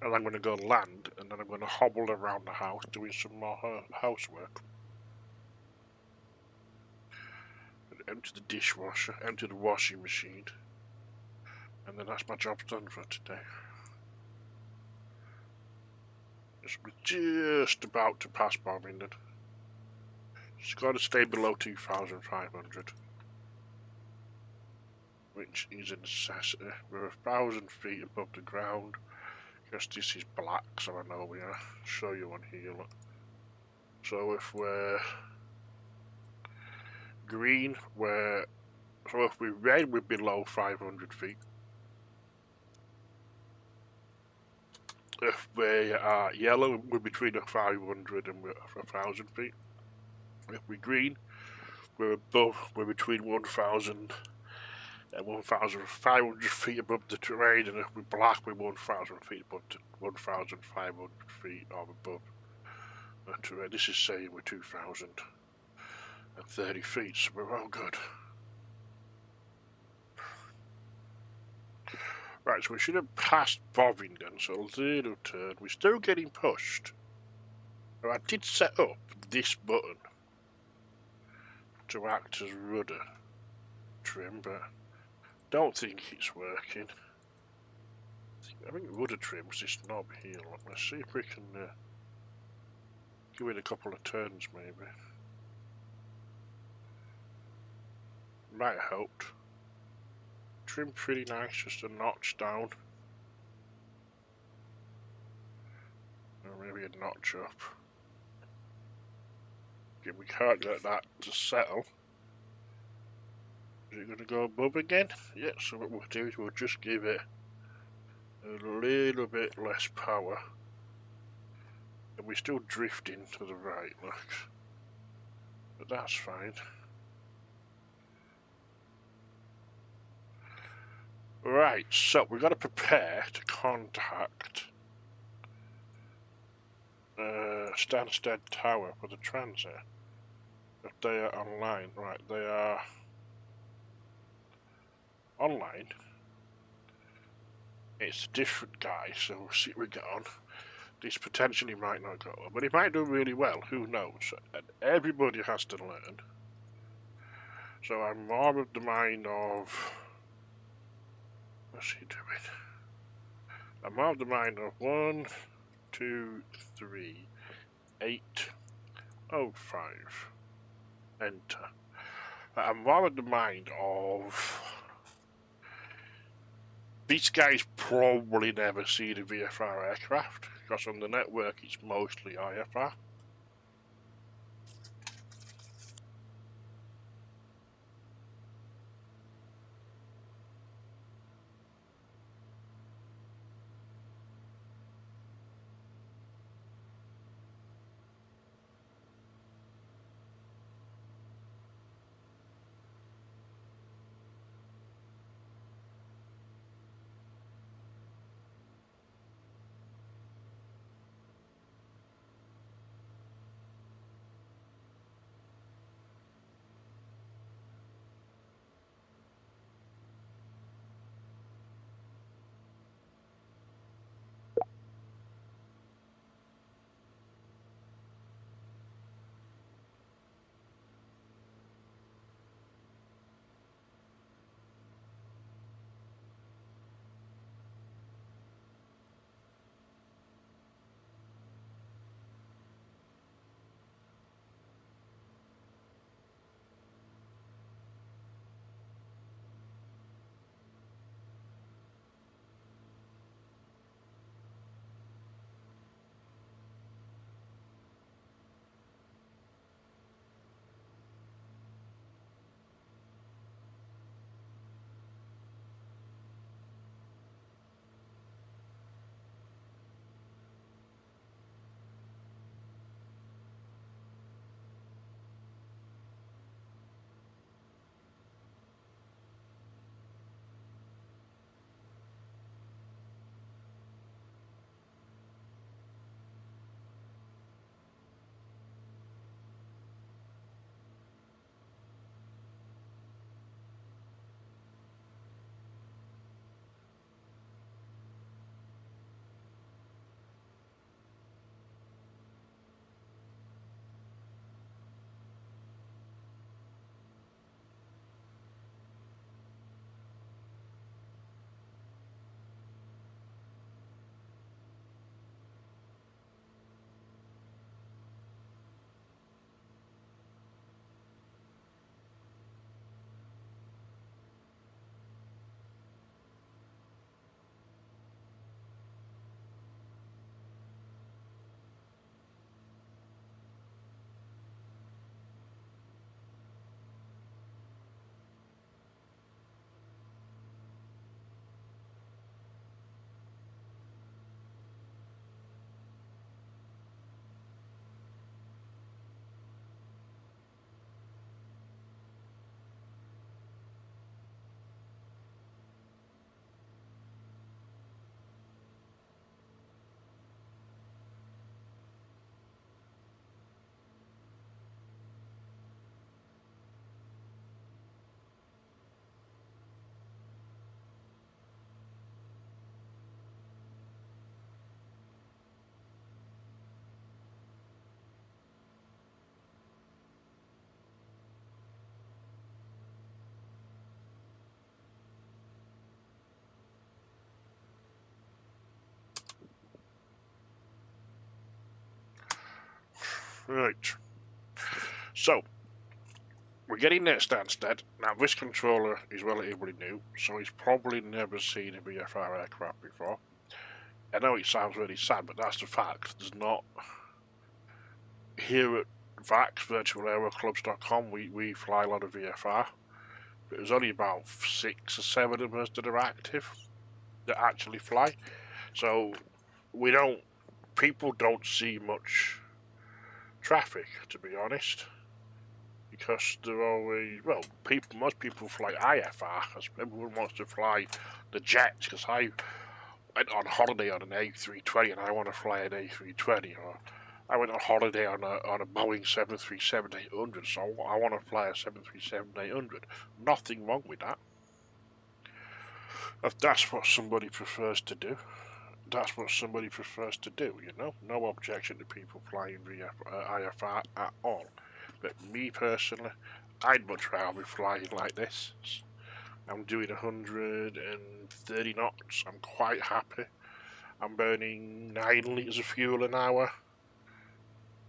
And I'm going to go land, and then I'm going to hobble around the house doing some more housework. Empty the dishwasher, empty the washing machine, and then that's my job done for today. We're just about to pass Birmingham. It's got to stay below 2,500, which is a necessity. We're 1,000 feet above the ground. Because this is black, so I know we are. I'll show you on here. Look. So if we're green, so if we're red, we're below 500 feet. If we are yellow, we're between 500 and 1,000 feet. If we're green, we're between 1,000 and 1,500 feet above the terrain, and if we're black, we're 1,000 feet above 1,500 feet or above the terrain. This is saying we're 2,030 feet, so we're all good. Right, so we should have passed Bovingdon, so a little turn. We're still getting pushed. Now, I did set up this button to act as rudder trim, but don't think it's working. I think rudder trim's this knob here. Let's see if we can give it a couple of turns, maybe. Might have helped. Trim pretty nice, just a notch down. Or maybe a notch up. Okay, we can't get that to settle. Is it going to go above again? Yeah, so what we'll do is we'll just give it a little bit less power. And we're still drifting to the right, look. But that's fine. Right, so we've got to prepare to contact Stansted Tower for the transit. If they are online, right, they are online. It's a different guy, so we'll see what we get on. This potentially might not go on, but he might do really well, who knows? And everybody has to learn. So I'm more of the mind of What's he doing? I marked the mind of 1, 2, 3, 8, 0, 5. Enter. I'm more in the mind of these guys probably never see the VFR aircraft because on the network it's mostly IFR. Right. So, we're getting near Stansted. Now, this controller is relatively new, so he's probably never seen a VFR aircraft before. I know it sounds really sad, but that's the fact. There's not... Here at VAX, virtualaeroclubs.com, we fly a lot of VFR. But there's only about 6 or 7 of us that are active, that actually fly. So, people don't see much traffic, to be honest. Because they're always, most people fly IFR, because everyone wants to fly the jets, because I went on holiday on an A320 and I want to fly an A320, or I went on holiday on a Boeing 737-800, so I want to fly a 737-800. Nothing wrong with that. If that's what somebody prefers to do, that's what somebody prefers to do, you know? No objection to people flying IFR at all. But me personally, I'd much rather be flying like this. I'm doing 130 knots. I'm quite happy. I'm burning 9 litres of fuel an hour.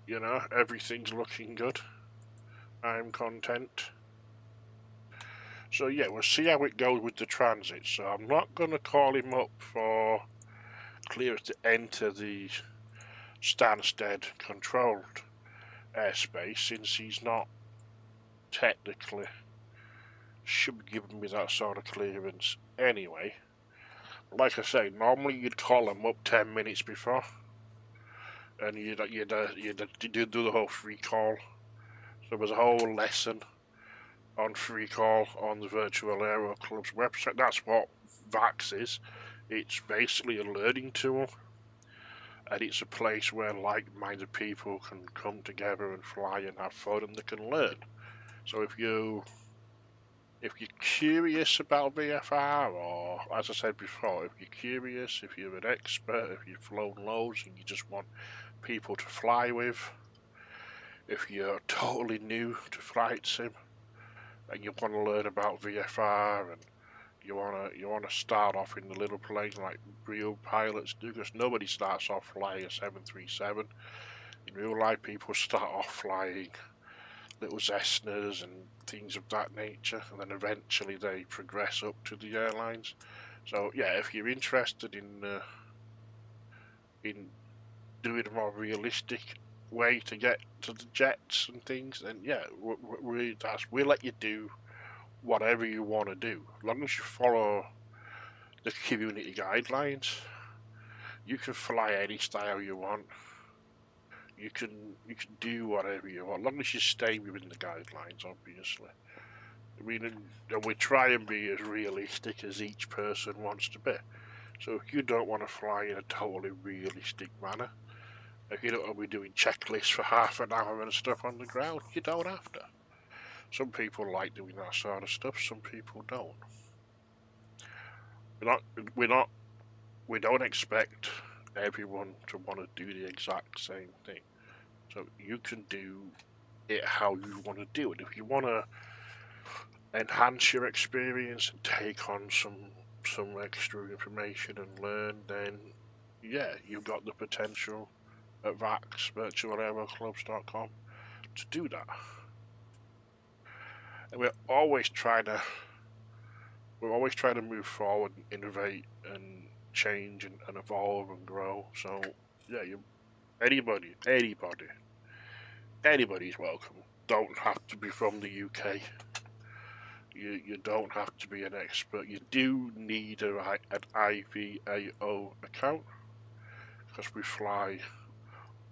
You know, everything's looking good. I'm content. So yeah, we'll see how it goes with the transit. So I'm not going to call him up for clearance to enter the Stansted controlled airspace, since he's not technically should be giving me that sort of clearance anyway. Like I say, normally you'd call him up 10 minutes before, and you'd do the whole free call. So there's a whole lesson on free call on the Virtual Aero Club's website. That's what VAX is. It's basically a learning tool, and it's a place where like-minded people can come together and fly and have fun, and they can learn. So if you're curious about VFR, or as I said before, if you're curious, if you're an expert, if you've flown loads and you just want people to fly with, if you're totally new to flight sim and you want to learn about VFR, and you wanna start off in the little plane like real pilots do, because nobody starts off flying a 737. In real life, people start off flying little Cessnas and things of that nature, and then eventually they progress up to the airlines. So yeah, if you're interested in doing a more realistic way to get to the jets and things, then yeah, we'll let you do whatever you want to do, as long as you follow the community guidelines. You can fly any style you want. You can do whatever you want, as long as you stay within the guidelines, obviously. I mean, and we try and be as realistic as each person wants to be. So if you don't want to fly in a totally realistic manner, if you don't want to be doing checklists for half an hour and stuff on the ground, you don't have to. Some people like doing that sort of stuff, some people don't. We don't expect everyone to want to do the exact same thing. So you can do it how you want to do it. If you want to enhance your experience and take on some extra information and learn, then yeah, you've got the potential at VAX, virtualaeroclubs.com, to do that. And we're always trying to move forward and innovate and change and evolve and grow. So yeah, anybody's welcome. Don't have to be from the UK. You don't have to be an expert. You do need an IVAO account, because we fly,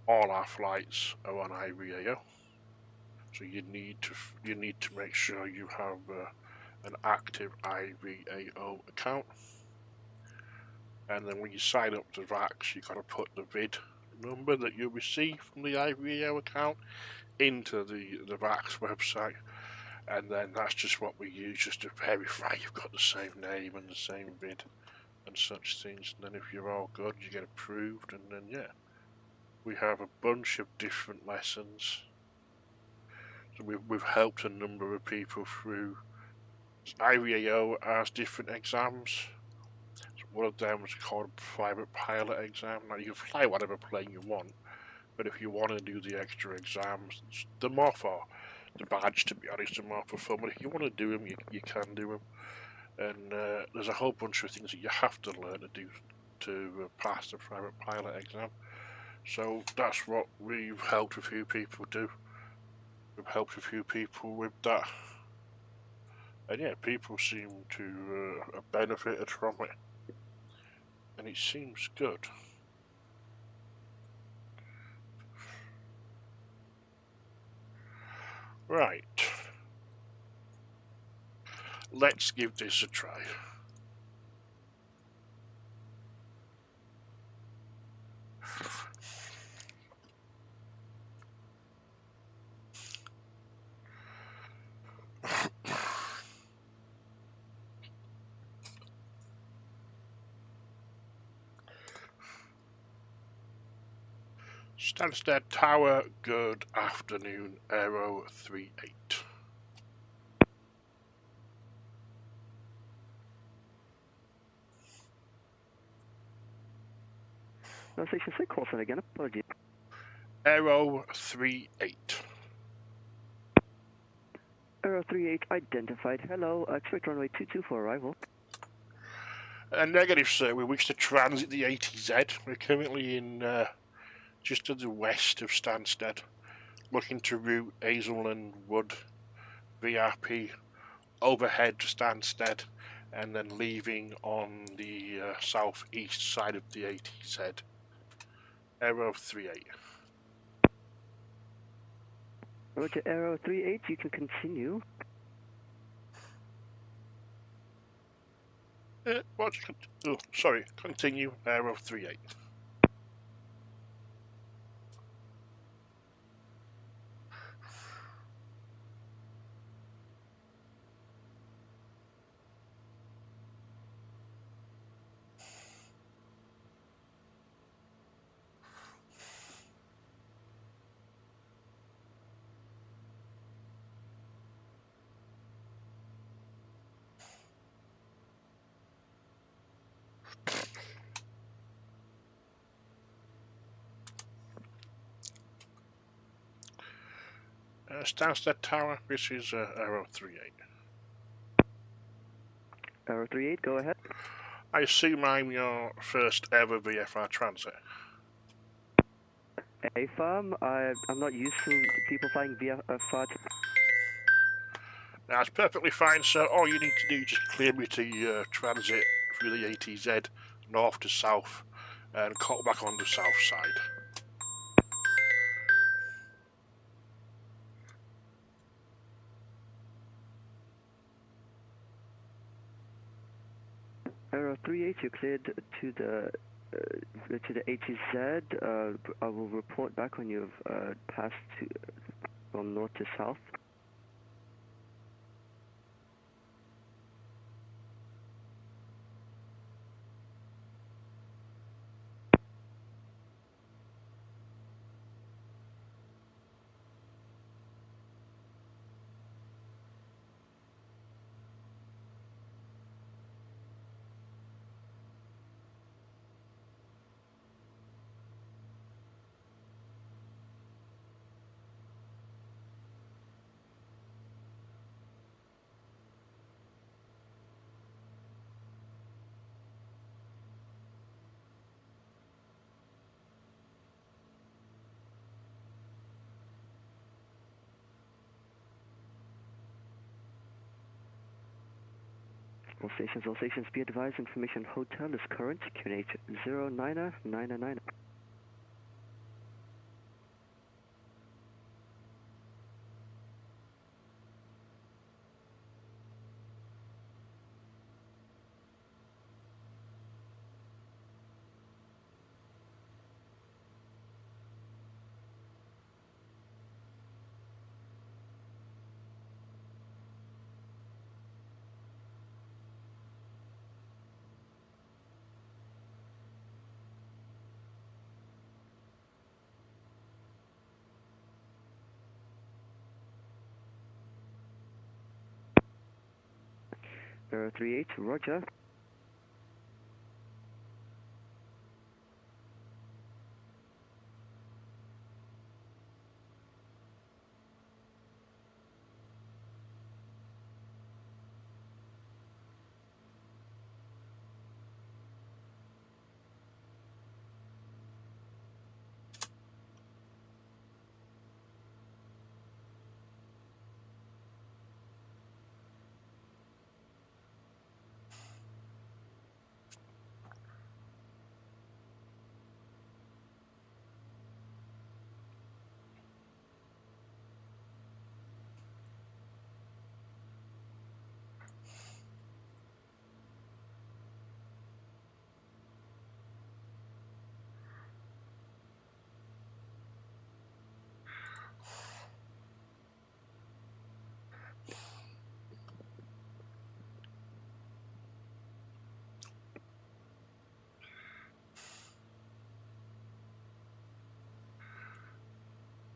all our flights are on IVAO. So you need to make sure you have an active IVAO account. And then when you sign up to VAX, you got to put the VID number that you receive from the IVAO account into the VAX website, and then that's just what we use, just to verify you've got the same name and the same VID and such things. And then if you're all good, you get approved, and then yeah, we have a bunch of different lessons. So we've helped a number of people through. IVAO has different exams. So one of them is called a private pilot exam. Now you can fly whatever plane you want, but if you want to do the extra exams, they're more for the badge, to be honest, they're more for fun. But if you want to do them, you can do them. And there's a whole bunch of things that you have to learn to do to pass the private pilot exam. So that's what we've helped a few people do. We've helped a few people with that. And yeah, people seem to have benefited from it. And it seems good. Right. Let's give this a try. Stansted Tower, good afternoon, Aero 38. Station 6, call sign again, apologies. Aero 38. Aero 38 identified, hello, expect runway 22 for arrival. Negative, sir. We wish to transit the ATZ. We're currently in just to the west of Stansted, looking to route Hazelland Wood, VRP, overhead to Stansted, and then leaving on the southeast side of the ATZ. Aero 38. Roger, Aero 38, you can continue. Continue, Aero 38. Stansted Tower, this is Aero 38. Aero 38, go ahead. I assume I'm your first ever VFR transit. AFAM, I'm not used to people flying VFR. That's perfectly fine, sir. All you need to do is just clear me to transit through the ATZ, north to south, and cut back on the south side. Aero 38, you're cleared to the ATZ. I will report back when you've passed from north to south. All stations, be advised, information hotel is current, QNH 0999. Aero 38, roger.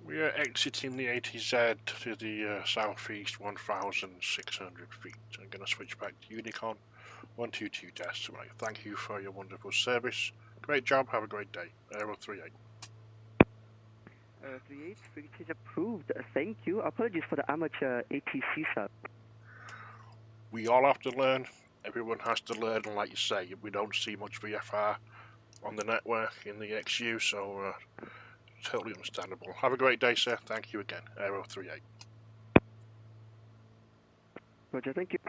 We are exiting the ATZ to the southeast 1,600 feet. I'm going to switch back to Unicorn 122 decimal. Thank you for your wonderful service. Great job. Have a great day. Aero 38. 38, frequency approved. Thank you. Apologies for the amateur ATC sub. We all have to learn. Everyone has to learn, and like you say, we don't see much VFR on the network in the XU, so totally understandable. Have a great day, sir. Thank you again. Aero 38. Roger, thank you.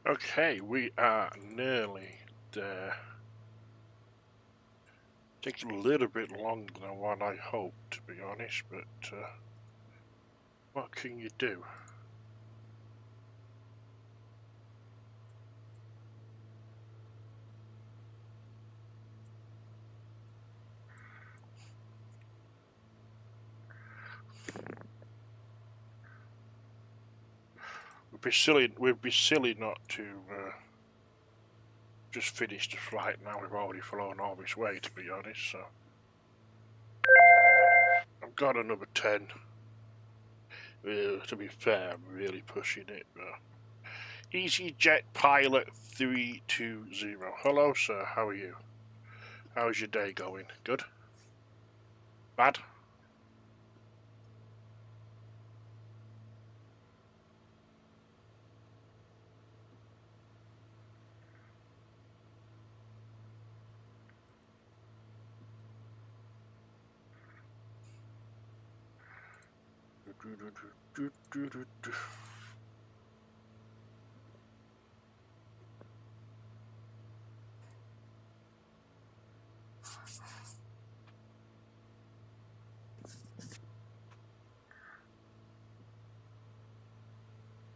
Okay, we are nearly there. Takes a little bit longer than what I hoped, to be honest, but what can you do? We'd be silly not to just finish the flight now. We've already flown all this way, to be honest, so I've got another 10. To be fair, I'm really pushing it. EasyJet Pilot 320. Hello, sir. How are you? How's your day going? Good? Bad?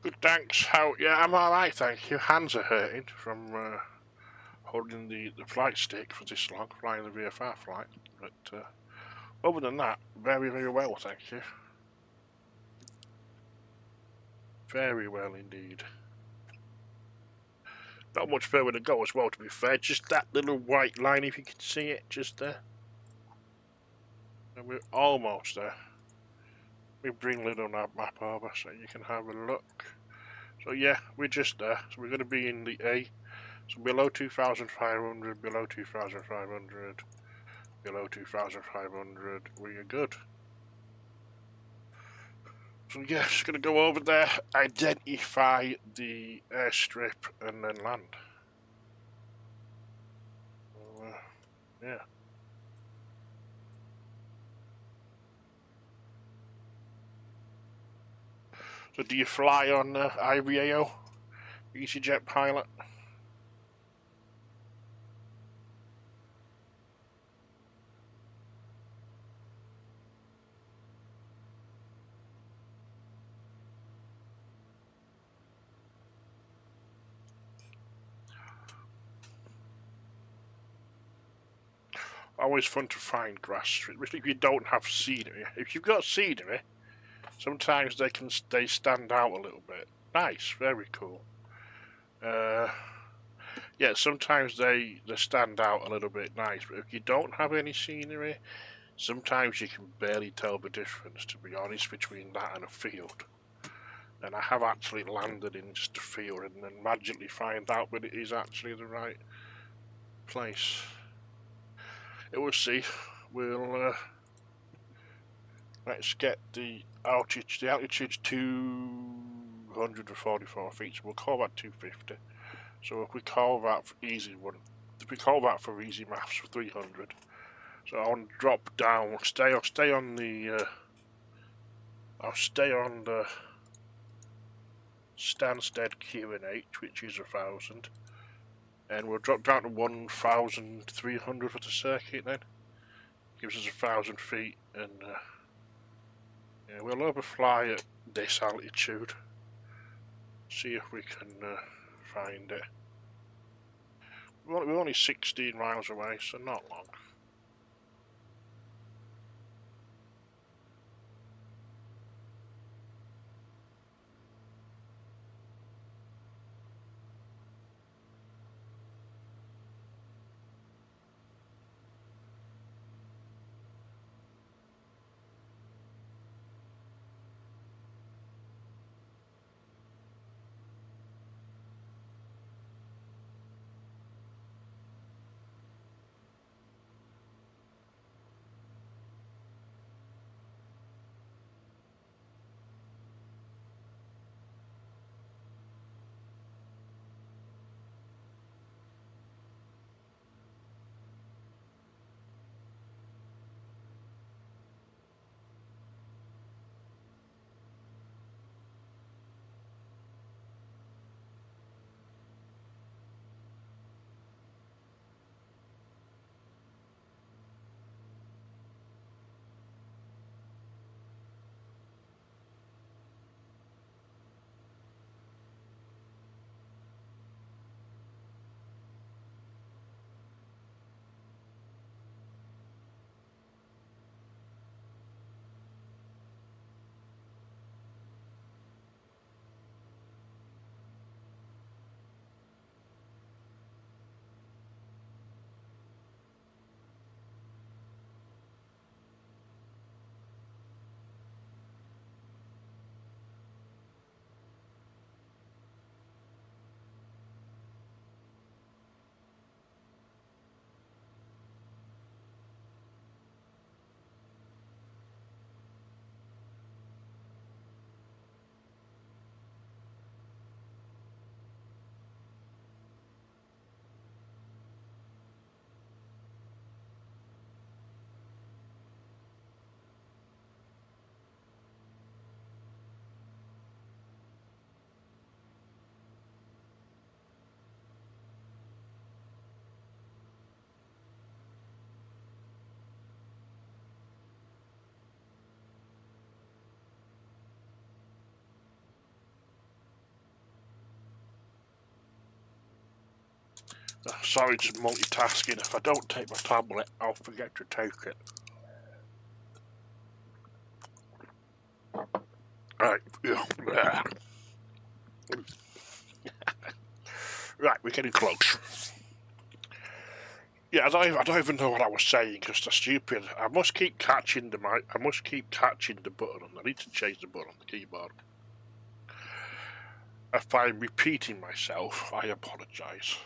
Good, thanks. Yeah, I'm alright, thank you. Hands are hurting from holding the flight stick for this long, flying the VFR flight. But other than that, very, very well, thank you. Very well indeed. Not much further to go as well, to be fair. Just that little white line, if you can see it, just there. And we're almost there. We bring little map over so you can have a look. So yeah, we're just there. So we're going to be in the A. So below 2,500, below 2,500, below 2,500, we are good. So yeah, just going to go over there, identify the airstrip, and then land. So, yeah. So do you fly on IVAO, EasyJet Pilot? Always fun to find grass, especially if you don't have scenery. If you've got scenery, sometimes they stand out a little bit. Nice, very cool. Yeah, sometimes they stand out a little bit nice, but if you don't have any scenery, Sometimes you can barely tell the difference, to be honest, between that and a field. And I have actually landed in just a field and then magically find out that it is actually the right place. We'll see. We'll let's get the altitude. The altitude's 244 feet, so we'll call that 250. So if we call that for easy one, if we call that for easy maths for 300. So I'll drop down. I'll stay on the. I'll stay on the Stansted QNH, which is 1,000, and we'll drop down to 1,300 for the circuit. Then gives us 1,000 feet, and yeah, we'll overfly at this altitude. See if we can find it. We're only 16 miles away, so not long. Sorry, just multitasking. If I don't take my tablet, I'll forget to take it. Right, yeah. Right, we're getting close. Yeah, I don't even know what I was saying because they're stupid. I must keep catching the mic. I must keep catching the button. I need to change the button on the keyboard. If I'm repeating myself, I apologise.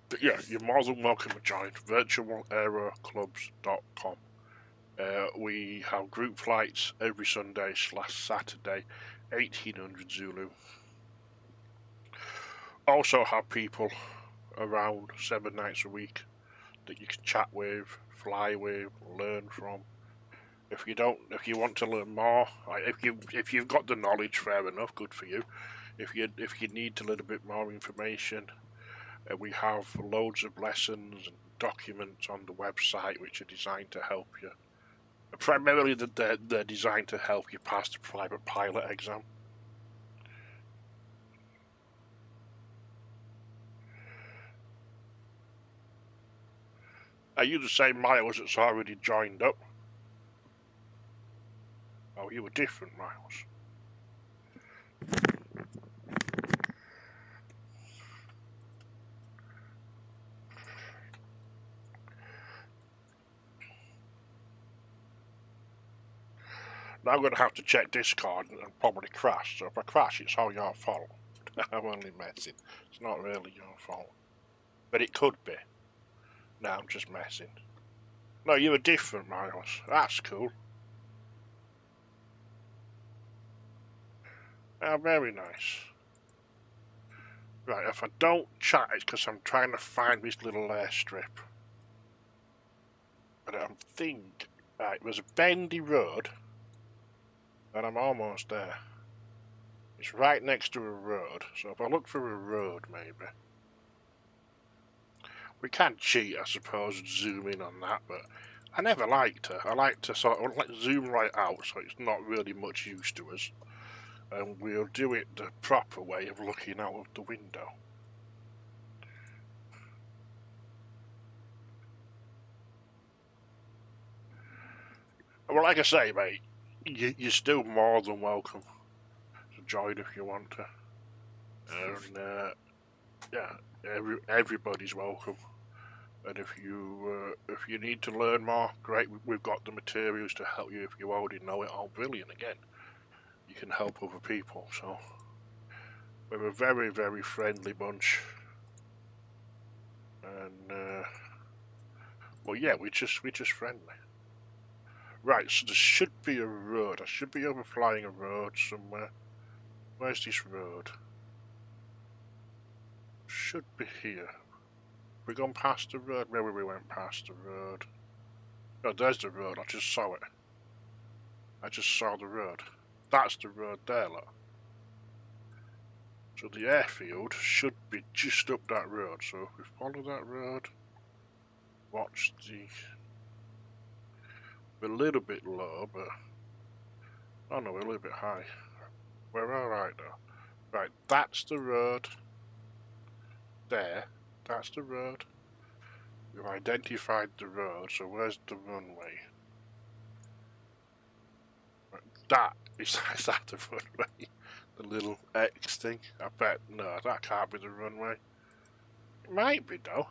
But yeah, you're more than welcome to join virtualaeroclubs.com. We have group flights every Sunday/Saturday, 1800 Zulu. Also have people around 7 nights a week that you can chat with, fly with, learn from. If you want to learn more, if you've got the knowledge, fair enough, good for you. If you need a little bit more information, we have loads of lessons and documents on the website which are designed to help you. Primarily, they're designed to help you pass the private pilot exam. Are you the same Miles that's already joined up? Oh, you were different, Miles. Now I'm going to have to check Discord and probably crash. So if I crash, it's all your fault. I'm only messing. It's not really your fault. But it could be. No, I'm just messing. No, you were different, Miles. That's cool. Oh, very nice. Right, if I don't chat, it's because I'm trying to find this little airstrip. But I think... Right, there's a bendy road. And I'm almost there. It's right next to a road. So if I look for a road, maybe. We can cheat, I suppose, and zoom in on that, but I never liked it. I like to sort of zoom right out so it's not really much use to us. And we'll do it the proper way of looking out of the window. Well, like I say, mate, you're still more than welcome to join if you want to. And, yeah, everybody's welcome. And if you need to learn more, great, we've got the materials to help you. If you already know it all, brilliant again. You can help other people, so we're a very, very friendly bunch. And, well, yeah, we're just friendly. Right, so there should be a road. I should be overflying a road somewhere. Where's this road? Should be here. We gone past the road? Maybe we went past the road. Oh, there's the road. I just saw it. I just saw the road. That's the road there, look. So the airfield should be just up that road. So if we follow that road, watch the... We're a little bit low, but... Oh no, we're a little bit high. We're alright though. Right, that's the road. There. That's the road. We've identified the road, so where's the runway? Right, that is that the runway? The little X thing? I bet, no, that can't be the runway. It might be though.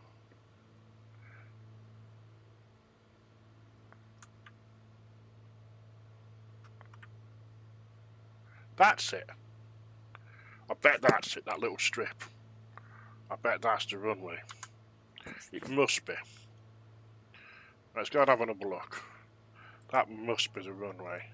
That's it. I bet that's it, that little strip. I bet that's the runway. It must be. Let's go and have another look. That must be the runway.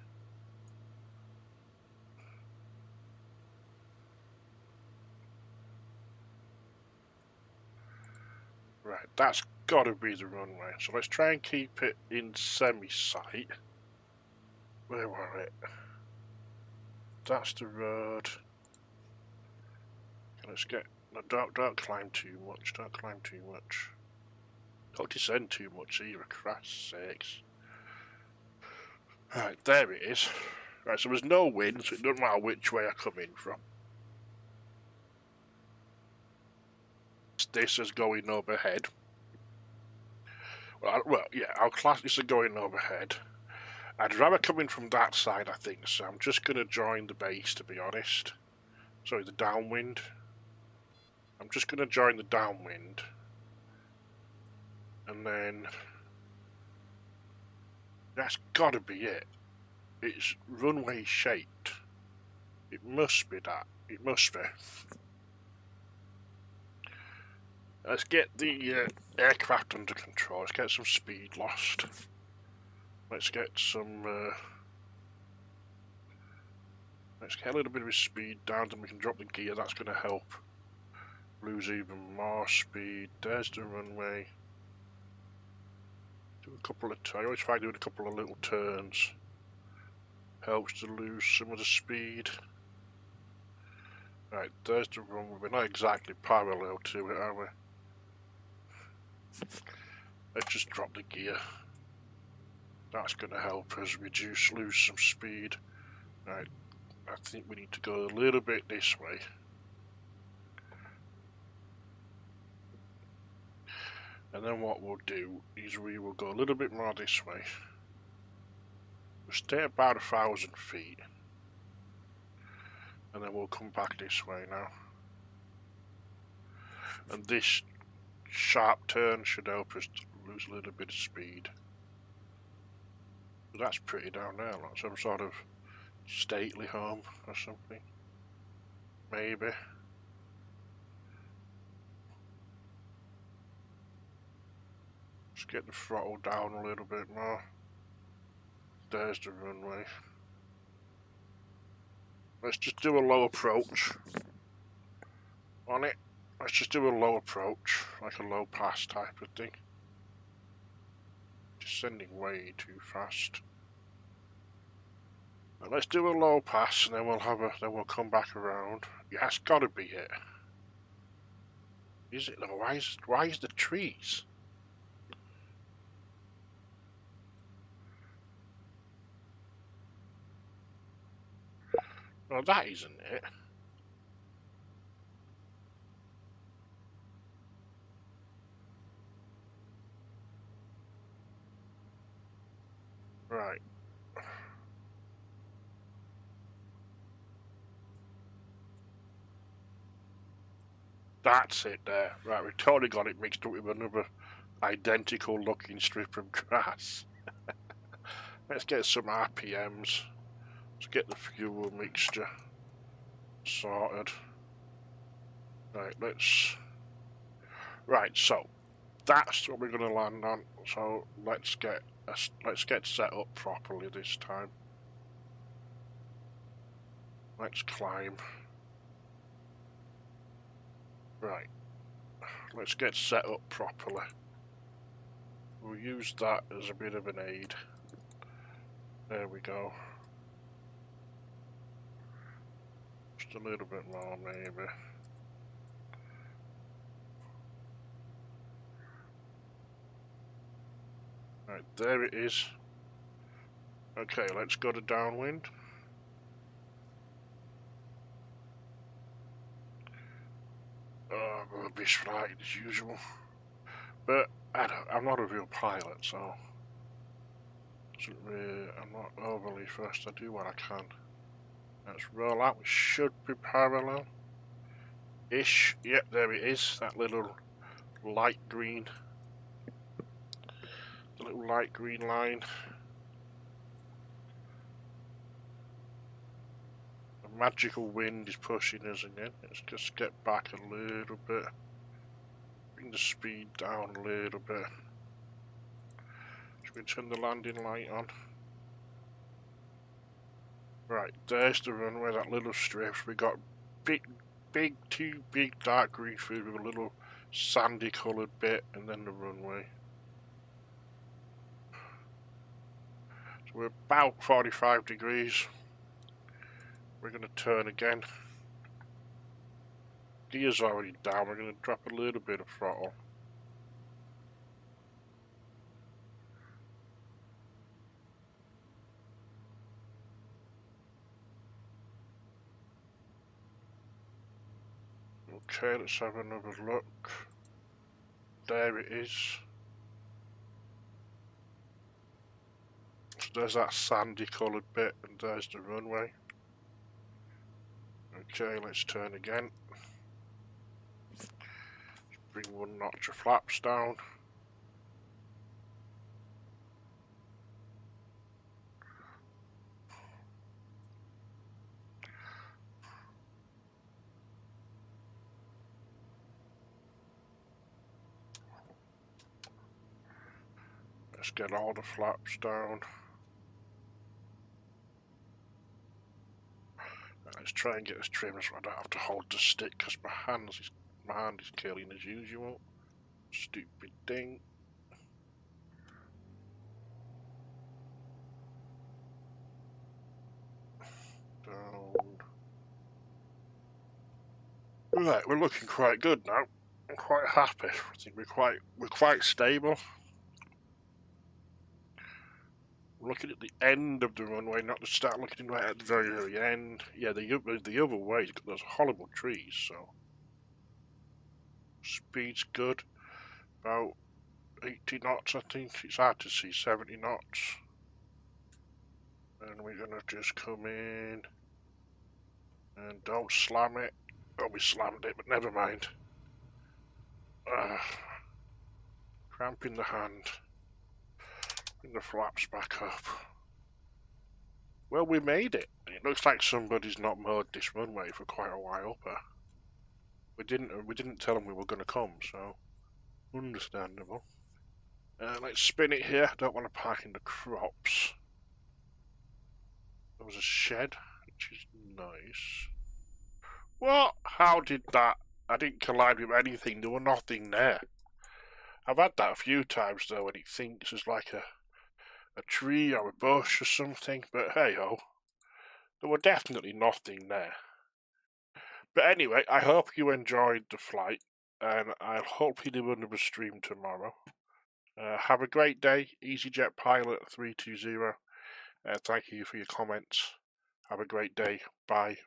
Right, that's gotta be the runway. So let's try and keep it in semi-sight. Where were it? That's the road. Let's get... No, don't climb too much. Don't climb too much. Don't descend too much either, Christ's sakes. Right, there it is. Right, so there's no wind, so it doesn't matter which way I come in from. This is going overhead. Well, yeah, I'll class this as going overhead. I'd rather come in from that side, I think, so I'm just going to join the base, to be honest. Sorry, the downwind. I'm just going to join the downwind. And then... That's got to be it. It's runway shaped. It must be that. It must be. Let's get the aircraft under control. Let's get some speed lost. Let's get some... let's get a little bit of his speed down, then we can drop the gear. That's going to help lose even more speed. There's the runway. Do a couple of... I always try doing a couple of little turns. Helps to lose some of the speed. Right, there's the runway. We're not exactly parallel to it, are we? Let's just drop the gear. That's going to help us lose some speed. Right, I think we need to go a little bit this way. And then what we'll do is we will go a little bit more this way. We'll stay about 1,000 feet. And then we'll come back this way now. And this sharp turn should help us to lose a little bit of speed. But that's pretty down there, like some sort of stately home or something. Maybe. Let's get the throttle down a little bit more. There's the runway. Let's just do a low approach on it. Let's just do a low approach, like a low pass type of thing. Descending way too fast. Now let's do a low pass, and then we'll come back around. Yeah, that's gotta be it. Is it though? Why is the trees? No, that isn't it. Right. That's it there. Right, we've totally got it mixed up with another identical looking strip of grass. Let's get some RPMs. Let's get the fuel mixture sorted. Right, Right, so that's what we're going to land on. So let's get set up properly this time. Let's climb. Right, let's get set up properly. We'll use that as a bit of an aid. There we go. Just a little bit more, maybe. Right, there it is. Okay, let's go to downwind. Rubbish flight as usual. But I'm not a real pilot, so I'm not overly fussed. I do what I can. Let's roll out. We should be parallel-ish. Yep, there it is. That little light green. The little light green line. The magical wind is pushing us again. Let's just get back a little bit. Bring the speed down a little bit. Should we turn the landing light on? Right, there's the runway, that little strip. We got two big dark green fields with a little sandy coloured bit, and then the runway. So we're about 45 degrees. We're going to turn again. Gear's already down. We're going to drop a little bit of throttle. Okay, let's have another look. There it is. So there's that sandy coloured bit, and there's the runway. Okay, let's turn again. Bring one notch of flaps down. Let's get all the flaps down. Let's try and get this trim so I don't have to hold the stick because my hand is killing as usual. Stupid thing. Down. Right, we're looking quite good now. I'm quite happy. I think we're quite stable. We're looking at the end of the runway, not to start looking right at the very end. Yeah, the other way, there's horrible trees, so speed's good. About 80 knots, I think. It's hard to see 70 knots. And we're gonna just come in and don't slam it. Oh, we slammed it, but never mind. Cramp in the hand. Bring the flaps back up. Well, we made it. It looks like somebody's not mowed this runway for quite a while, but we didn't tell them we were going to come, so understandable. Let's spin it here. Don't want to park in the crops. There was a shed, which is nice. What? How did that? I didn't collide with anything. There was nothing there. I've had that a few times though, when it thinks there's like a tree or a bush or something. But hey ho, there were definitely nothing there. But anyway, I hope you enjoyed the flight, and I'll hopefully do another stream tomorrow. Have a great day, EasyJet Pilot 320. Thank you for your comments. Have a great day. Bye.